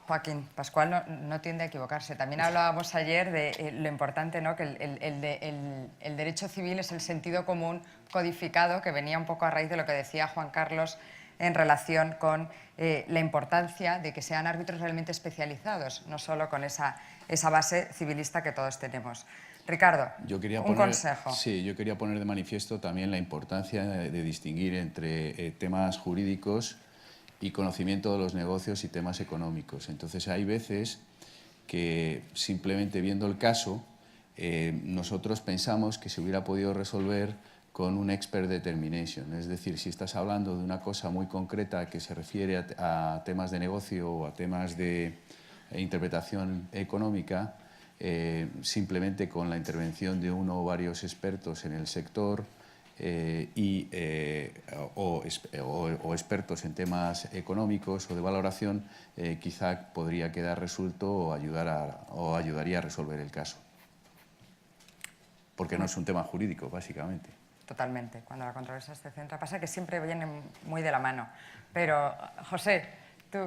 Joaquín, Pascual no tiende a equivocarse. También hablábamos ayer de lo importante, ¿no?, que el derecho civil es el sentido común codificado, que venía un poco a raíz de lo que decía Juan Carlos en relación con la importancia de que sean árbitros realmente especializados, no solo con esa base civilista que todos tenemos. Ricardo, un consejo. Sí, yo quería poner de manifiesto también la importancia de distinguir entre temas jurídicos y conocimiento de los negocios y temas económicos. Entonces, hay veces que simplemente viendo el caso, nosotros pensamos que se hubiera podido resolver con un expert determination. Es decir, si estás hablando de una cosa muy concreta que se refiere a temas de negocio o a temas de interpretación económica, simplemente con la intervención de uno o varios expertos en el sector o expertos en temas económicos o de valoración, quizá podría quedar resuelto o ayudaría a resolver el caso. Porque no es un tema jurídico, básicamente. Totalmente. Cuando la controversia se centra, pasa que siempre vienen muy de la mano. Pero, José, ¿tú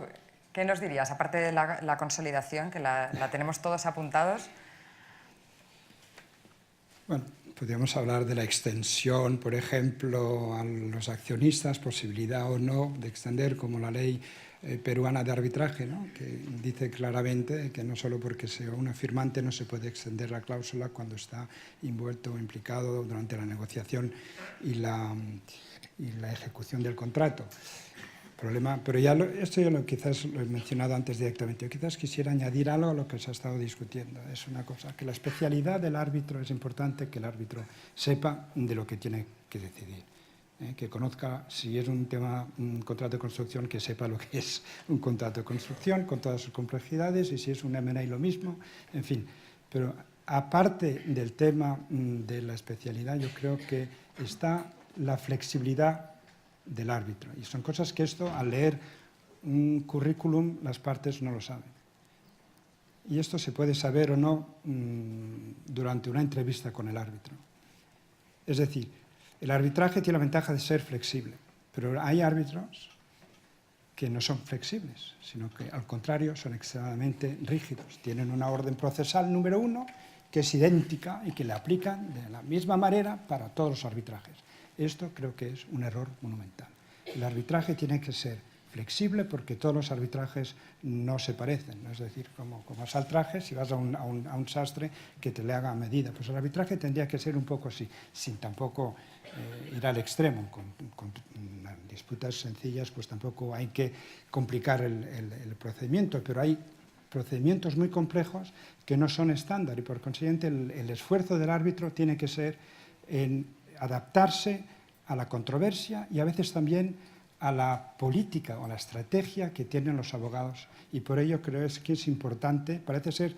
qué nos dirías? Aparte de la consolidación, que la tenemos todos apuntados. Bueno, podríamos hablar de la extensión, por ejemplo, a los accionistas, posibilidad o no de extender, como la ley peruana de arbitraje, ¿no?, que dice claramente que no solo porque sea un firmante no se puede extender la cláusula cuando está envuelto o implicado durante la negociación y la ejecución del contrato. Problema, pero ya esto yo quizás lo he mencionado antes directamente. Yo quizás quisiera añadir algo a lo que se ha estado discutiendo. Es una cosa, que la especialidad del árbitro es importante, que el árbitro sepa de lo que tiene que decidir. Que conozca, si es un tema, un contrato de construcción, que sepa lo que es un contrato de construcción con todas sus complejidades, y si es un M&A lo mismo, en fin. Pero aparte del tema de la especialidad, yo creo que está la flexibilidad del árbitro. Y son cosas que esto, al leer un currículum, las partes no lo saben. Y esto se puede saber o no durante una entrevista con el árbitro. Es decir, el arbitraje tiene la ventaja de ser flexible, pero hay árbitros que no son flexibles, sino que al contrario son extremadamente rígidos. Tienen una orden procesal número 1 que es idéntica y que le aplican de la misma manera para todos los arbitrajes. Esto creo que es un error monumental. El arbitraje tiene que ser flexible porque todos los arbitrajes no se parecen. Es decir, como vas al traje, si vas a un sastre que te le haga a medida. Pues el arbitraje tendría que ser un poco así, sin tampoco ir al extremo. Con disputas sencillas, pues tampoco hay que complicar el procedimiento, pero hay procedimientos muy complejos que no son estándar y por consiguiente el esfuerzo del árbitro tiene que ser en adaptarse a la controversia y a veces también a la política o a la estrategia que tienen los abogados. Y por ello creo que es importante, parece ser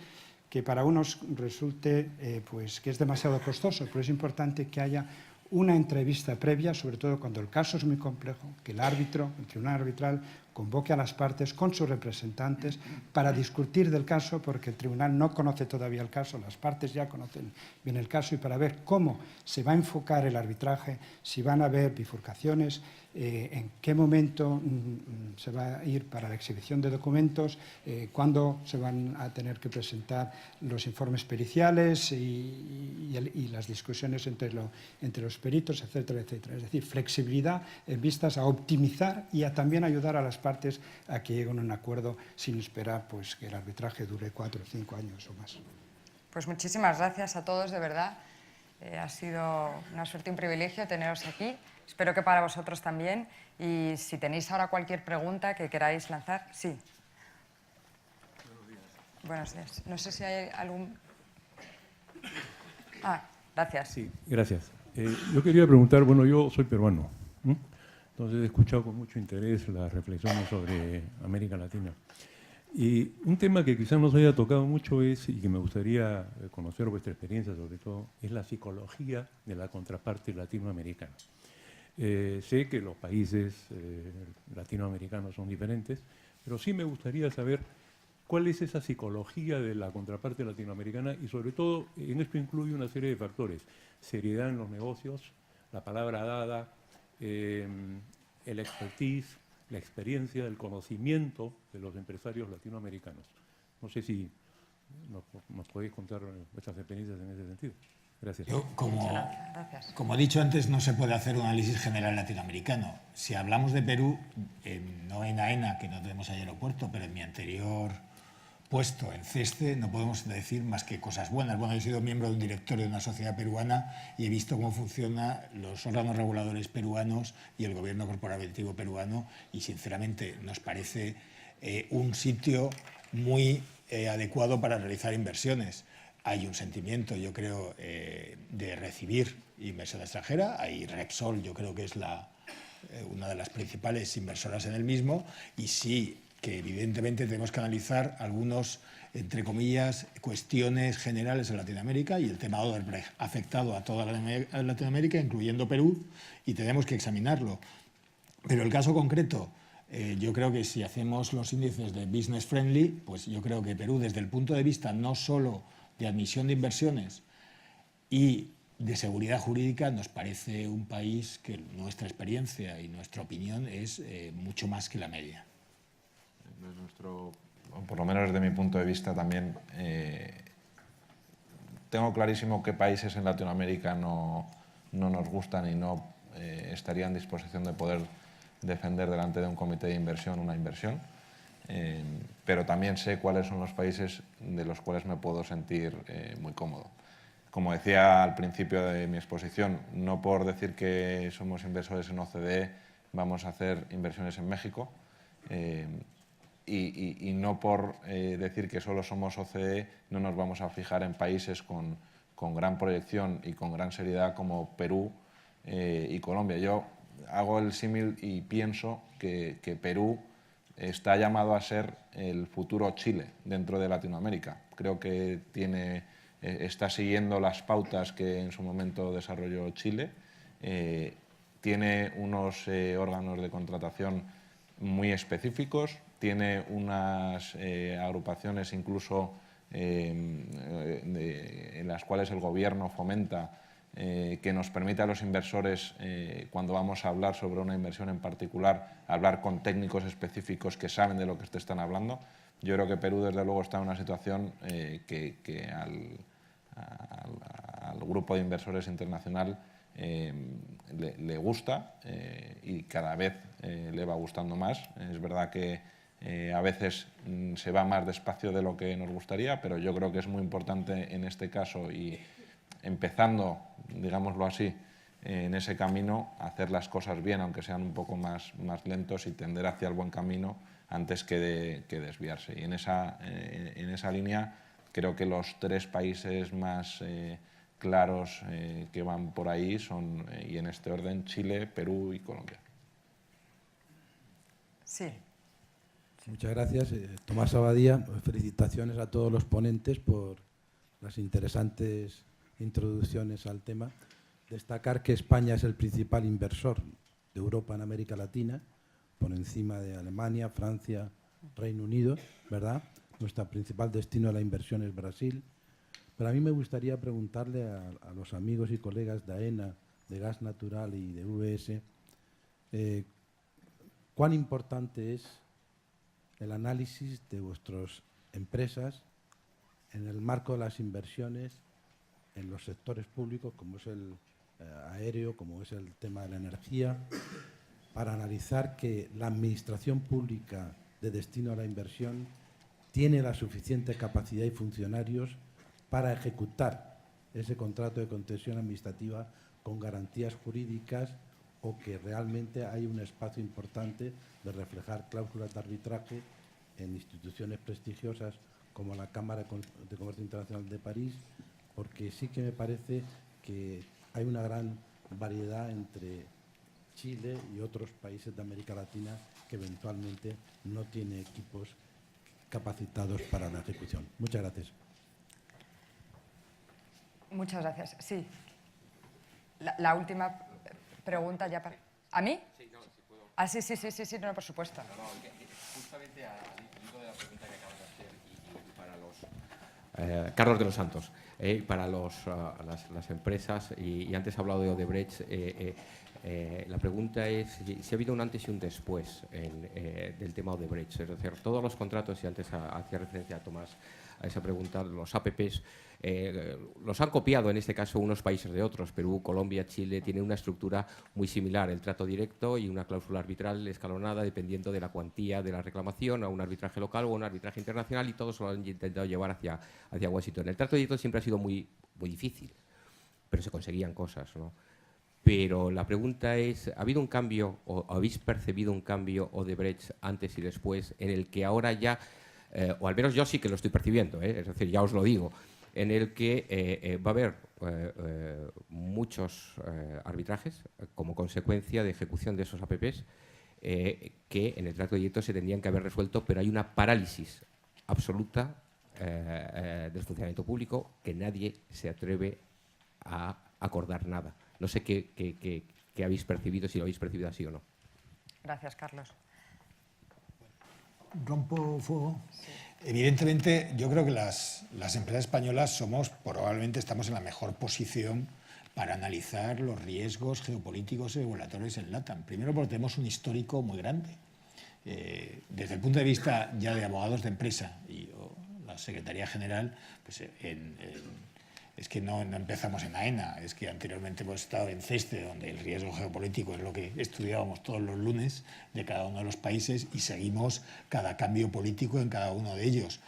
que para unos resulte pues que es demasiado costoso, pero es importante que haya una entrevista previa, sobre todo cuando el caso es muy complejo, que el árbitro, el tribunal arbitral, convoque a las partes con sus representantes para discutir del caso, porque el tribunal no conoce todavía el caso, las partes ya conocen bien el caso, y para ver cómo se va a enfocar el arbitraje, si van a haber bifurcaciones, en qué momento se va a ir para la exhibición de documentos, cuándo se van a tener que presentar los informes periciales y las discusiones entre los peritos, etcétera, etcétera. Es decir, flexibilidad en vistas a optimizar y a también ayudar a las partes a que lleguen a un acuerdo sin esperar pues, que el arbitraje dure 4 o 5 años o más. Pues muchísimas gracias a todos, de verdad. Ha sido una suerte y un privilegio teneros aquí. Espero que para vosotros también. Y si tenéis ahora cualquier pregunta que queráis lanzar, sí. Buenos días. No sé si hay algún... Gracias. Sí, gracias. Yo quería preguntar, bueno, yo soy peruano, ¿no? Entonces he escuchado con mucho interés las reflexiones sobre América Latina. Y un tema que quizás no se haya tocado mucho es, y que me gustaría conocer vuestra experiencia sobre todo, es la psicología de la contraparte latinoamericana. Sé que los países latinoamericanos son diferentes, pero sí me gustaría saber cuál es esa psicología de la contraparte latinoamericana y sobre todo en esto incluye una serie de factores: seriedad en los negocios, la palabra dada, el expertise, la experiencia, el conocimiento de los empresarios latinoamericanos. No sé si nos podéis contar vuestras experiencias en ese sentido. Gracias. Yo, Gracias. como he dicho antes, no se puede hacer un análisis general latinoamericano. Si hablamos de Perú, no en AENA, que no tenemos aeropuerto, pero en mi anterior puesto en CESTE, no podemos decir más que cosas buenas. Bueno, he sido miembro de un directorio de una sociedad peruana y he visto cómo funcionan los órganos reguladores peruanos y el gobierno corporativo peruano, y sinceramente nos parece un sitio muy adecuado para realizar inversiones. Hay un sentimiento, yo creo, de recibir inversión extranjera. Hay Repsol, yo creo que es una de las principales inversoras en el mismo, y sí que evidentemente tenemos que analizar algunos, entre comillas, cuestiones generales en Latinoamérica, y el tema Odebrecht ha afectado a toda Latinoamérica, incluyendo Perú, y tenemos que examinarlo. Pero el caso concreto, yo creo que si hacemos los índices de business friendly, pues yo creo que Perú, desde el punto de vista no solo de admisión de inversiones y de seguridad jurídica, nos parece un país que nuestra experiencia y nuestra opinión es mucho más que la media. Por lo menos desde mi punto de vista también, tengo clarísimo qué países en Latinoamérica no nos gustan y no estaría en disposición de poder defender delante de un comité de inversión una inversión, pero también sé cuáles son los países de los cuales me puedo sentir muy cómodo. Como decía al principio de mi exposición, no por decir que somos inversores en OCDE vamos a hacer inversiones en México, y no por decir que solo somos OCDE no nos vamos a fijar en países con gran proyección y con gran seriedad como Perú y Colombia. Yo hago el símil y pienso que Perú está llamado a ser el futuro Chile dentro de Latinoamérica. Creo que está siguiendo las pautas que en su momento desarrolló Chile, tiene unos órganos de contratación muy específicos, tiene unas agrupaciones incluso en las cuales el gobierno fomenta que nos permite a los inversores, cuando vamos a hablar sobre una inversión en particular, hablar con técnicos específicos que saben de lo que te están hablando. Yo creo que Perú, desde luego, está en una situación que al grupo de inversores internacional le gusta, y cada vez le va gustando más. Es verdad que a veces se va más despacio de lo que nos gustaría, pero yo creo que es muy importante en este caso, y empezando, digámoslo así, en ese camino, hacer las cosas bien, aunque sean un poco más lentos, y tender hacia el buen camino antes que desviarse. Y en esa línea creo que los tres países más claros que van por ahí son, y en este orden, Chile, Perú y Colombia. Sí. Muchas gracias. Tomás Abadía, felicitaciones a todos los ponentes por las interesantes introducciones al tema. Destacar que España es el principal inversor de Europa en América Latina, por encima de Alemania, Francia, Reino Unido, ¿verdad? Nuestro principal destino de la inversión es Brasil. Pero a mí me gustaría preguntarle a los amigos y colegas de AENA, de Gas Natural y de UBS, cuán importante es el análisis de vuestras empresas en el marco de las inversiones en los sectores públicos, como es el aéreo, como es el tema de la energía, para analizar que la administración pública de destino a la inversión tiene la suficiente capacidad y funcionarios para ejecutar ese contrato de concesión administrativa con garantías jurídicas, o que realmente hay un espacio importante de reflejar cláusulas de arbitraje en instituciones prestigiosas como la Cámara de Comercio Internacional de París, porque sí que me parece que hay una gran variedad entre Chile y otros países de América Latina que eventualmente no tiene equipos capacitados para la ejecución. Muchas gracias. Muchas gracias. Sí. La última pregunta ya para... ¿A mí? Sí, no, si puedo. Ah, sí, no, por supuesto. No, justamente al hilo de la pregunta que acabas de hacer y para los... Carlos de los Santos, para las empresas, y antes ha hablado de Odebrecht, la pregunta es si ha habido un antes y un después del tema Odebrecht. Es decir, todos los contratos, y antes hacía referencia a Tomás a esa pregunta, los APPs, los han copiado en este caso unos países de otros. Perú, Colombia, Chile tienen una estructura muy similar, el trato directo y una cláusula arbitral escalonada dependiendo de la cuantía de la reclamación, a un arbitraje local o a un arbitraje internacional, y todos lo han intentado llevar hacia Washington. El trato directo siempre ha sido muy difícil, pero se conseguían cosas, ¿no? Pero la pregunta es, ¿ha habido un cambio o habéis percibido un cambio Odebrecht antes y después en el que ahora ya, o al menos yo sí que lo estoy percibiendo, es decir, ya os lo digo, en el que va a haber muchos arbitrajes como consecuencia de ejecución de esos APPs que en el trato directo se tendrían que haber resuelto, pero hay una parálisis absoluta del funcionamiento público, que nadie se atreve a acordar nada? No sé qué habéis percibido, si lo habéis percibido así o no. Gracias, Carlos. Rompo fuego. Sí. Evidentemente, yo creo que las empresas españolas probablemente estamos en la mejor posición para analizar los riesgos geopolíticos y regulatorios en LATAM. Primero, porque tenemos un histórico muy grande. Desde el punto de vista ya de abogados de empresa y la Secretaría General, pues es que no empezamos en AENA, es que anteriormente hemos estado en CESTE, donde el riesgo geopolítico es lo que estudiábamos todos los lunes de cada uno de los países, y seguimos cada cambio político en cada uno de ellos.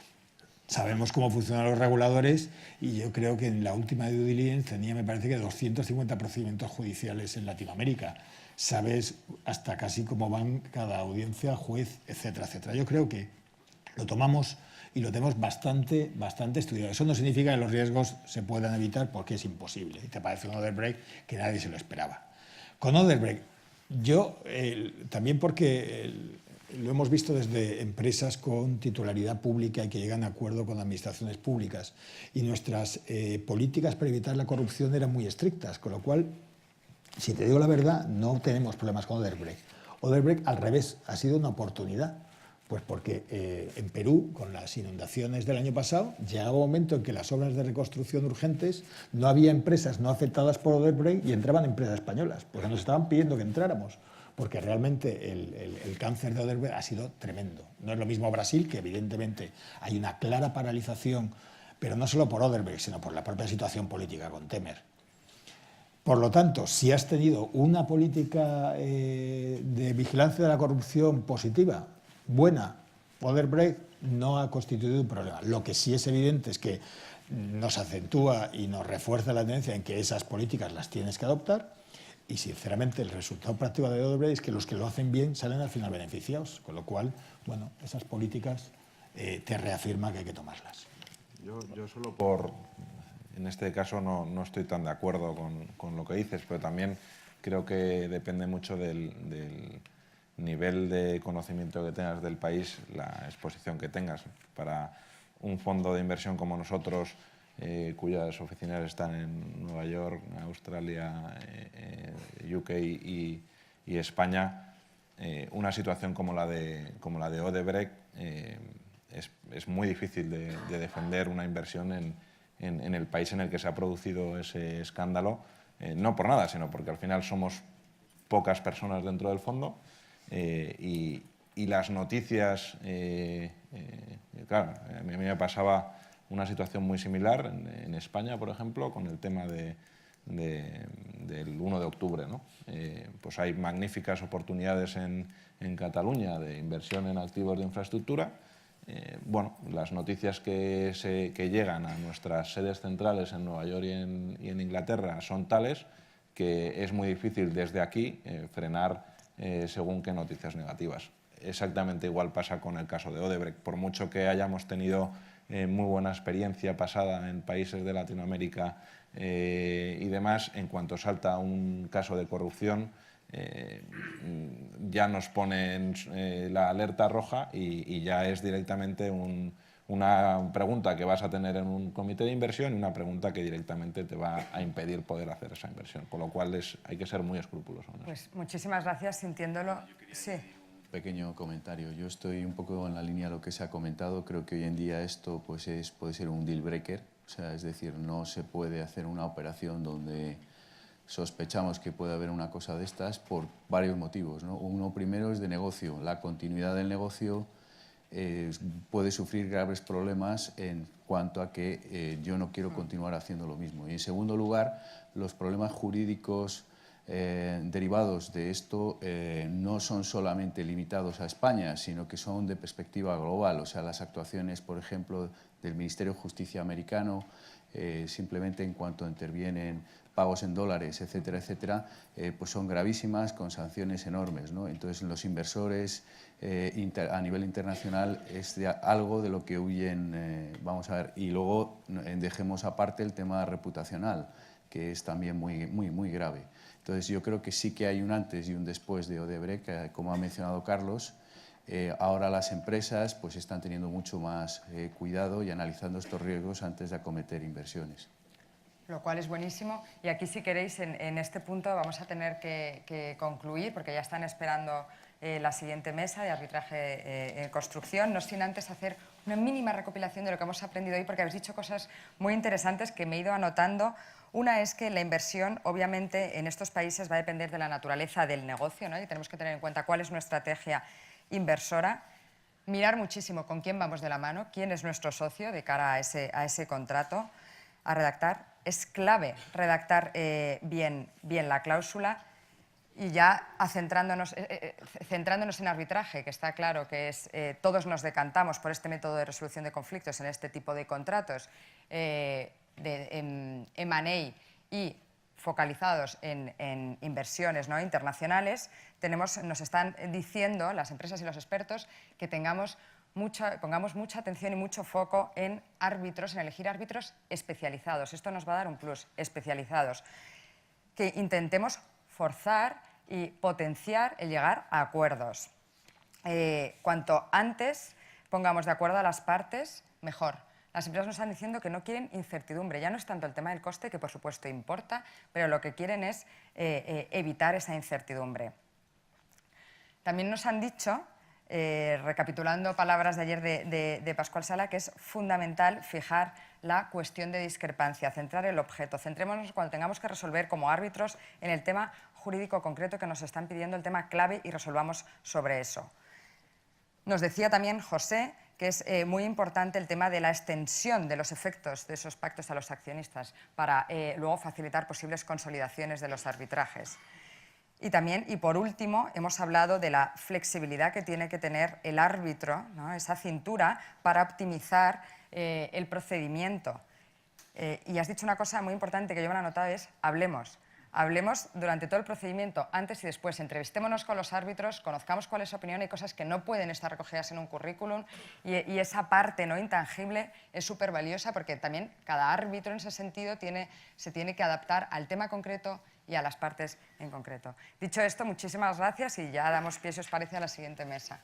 Sabemos cómo funcionan los reguladores, y yo creo que en la última due diligence tenía, me parece que 250 procedimientos judiciales en Latinoamérica. Sabes hasta casi cómo van cada audiencia, juez, etcétera, etcétera. Yo creo que lo tomamos y lo tenemos bastante estudiado. Eso no significa que los riesgos se puedan evitar, porque es imposible. Y te parece un Odebrecht que nadie se lo esperaba. Con Odebrecht, yo también porque lo hemos visto desde empresas con titularidad pública y que llegan a acuerdo con administraciones públicas, y nuestras políticas para evitar la corrupción eran muy estrictas, con lo cual, si te digo la verdad, no tenemos problemas con Odebrecht. Odebrecht, al revés, ha sido una oportunidad. Pues porque en Perú, con las inundaciones del año pasado, llegaba un momento en que las obras de reconstrucción urgentes, no había empresas no afectadas por Odebrecht y entraban empresas españolas, porque nos estaban pidiendo que entráramos, porque realmente el cáncer de Odebrecht ha sido tremendo. No es lo mismo Brasil, que evidentemente hay una clara paralización, pero no solo por Odebrecht, sino por la propia situación política con Temer. Por lo tanto, si has tenido una política de vigilancia de la corrupción positiva, buena, Odebrecht no ha constituido un problema. Lo que sí es evidente es que nos acentúa y nos refuerza la tendencia en que esas políticas las tienes que adoptar, y sinceramente el resultado práctico de Odebrecht es que los que lo hacen bien salen al final beneficiados, con lo cual, bueno, esas políticas te reafirma que hay que tomarlas. Yo solo en este caso no estoy tan de acuerdo con lo que dices, pero también creo que depende mucho del nivel de conocimiento que tengas del país, la exposición que tengas. Para un fondo de inversión como nosotros, cuyas oficinas están en Nueva York, Australia, UK y España, una situación como la de Odebrecht es muy difícil de defender una inversión en el país en el que se ha producido ese escándalo, no por nada, sino porque al final somos pocas personas dentro del fondo. Y las noticias, claro, a mí me pasaba una situación muy similar en España, por ejemplo, con el tema del 1 de octubre, ¿no? Pues hay magníficas oportunidades en Cataluña de inversión en activos de infraestructura. Bueno, las noticias que llegan a nuestras sedes centrales en Nueva York y en Inglaterra son tales que es muy difícil desde aquí frenar según qué noticias negativas. Exactamente igual pasa con el caso de Odebrecht. Por mucho que hayamos tenido muy buena experiencia pasada en países de Latinoamérica y demás. En cuanto salta un caso de corrupción, ya nos ponen la alerta roja y ya es directamente una pregunta que vas a tener en un comité de inversión y una pregunta que directamente te va a impedir poder hacer esa inversión, con lo cual hay que ser muy escrupuloso. Pues muchísimas gracias, sintiéndolo. Sí. Pequeño comentario. Yo estoy un poco en la línea de lo que se ha comentado. Creo que hoy en día esto pues puede ser un deal breaker. O sea, es decir, no se puede hacer una operación donde sospechamos que puede haber una cosa de estas por varios motivos, ¿no? Uno primero es de negocio. La continuidad del negocio puede sufrir graves problemas en cuanto a que yo no quiero continuar haciendo lo mismo. Y en segundo lugar, los problemas jurídicos derivados de esto no son solamente limitados a España, sino que son de perspectiva global. O sea, las actuaciones, por ejemplo, del Ministerio de Justicia americano, simplemente en cuanto intervienen pagos en dólares, etcétera, etcétera, pues son gravísimas, con sanciones enormes, ¿no? Entonces, los inversores a nivel internacional es algo de lo que huyen, vamos a ver, y luego dejemos aparte el tema reputacional, que es también muy grave. Entonces, yo creo que sí que hay un antes y un después de Odebrecht, como ha mencionado Carlos. Ahora las empresas pues están teniendo mucho más cuidado y analizando estos riesgos antes de acometer inversiones. Lo cual es buenísimo. Y aquí, si queréis, en este punto vamos a tener que concluir, porque ya están esperando la siguiente mesa de arbitraje en construcción, no sin antes hacer una mínima recopilación de lo que hemos aprendido hoy, porque habéis dicho cosas muy interesantes que me he ido anotando. Una es que la inversión, obviamente, en estos países va a depender de la naturaleza del negocio, ¿no? Y tenemos que tener en cuenta cuál es nuestra estrategia inversora, mirar muchísimo con quién vamos de la mano, quién es nuestro socio de cara a ese contrato a redactar. Es clave redactar bien la cláusula y ya centrándonos en arbitraje, que está claro que es todos nos decantamos por este método de resolución de conflictos en este tipo de contratos de M&A y focalizados en inversiones, ¿no?, internacionales. Nos están diciendo las empresas y los expertos que pongamos mucha atención y mucho foco en árbitros, en elegir árbitros especializados. Esto nos va a dar un plus, especializados. Que intentemos forzar y potenciar el llegar a acuerdos. Cuanto antes pongamos de acuerdo a las partes, mejor. Las empresas nos están diciendo que no quieren incertidumbre. Ya no es tanto el tema del coste, que por supuesto importa, pero lo que quieren es evitar esa incertidumbre. También nos han dicho, recapitulando palabras de ayer de Pascual Sala, que es fundamental fijar la cuestión de discrepancia, centrar el objeto. Centrémonos cuando tengamos que resolver como árbitros en el tema jurídico concreto que nos están pidiendo, el tema clave, y resolvamos sobre eso. Nos decía también José que es muy importante el tema de la extensión de los efectos de esos pactos a los accionistas para luego facilitar posibles consolidaciones de los arbitrajes. Y también, y por último, hemos hablado de la flexibilidad que tiene que tener el árbitro, ¿no?, esa cintura para optimizar el procedimiento. Y has dicho una cosa muy importante que yo me he anotado, es hablemos. Hablemos durante todo el procedimiento, antes y después. Entrevistémonos con los árbitros, conozcamos cuál es su opinión. Hay cosas que no pueden estar recogidas en un currículum y esa parte no intangible es súper valiosa, porque también cada árbitro en ese sentido se tiene que adaptar al tema concreto y a las partes en concreto. Dicho esto, muchísimas gracias y ya damos pie, si os parece, a la siguiente mesa.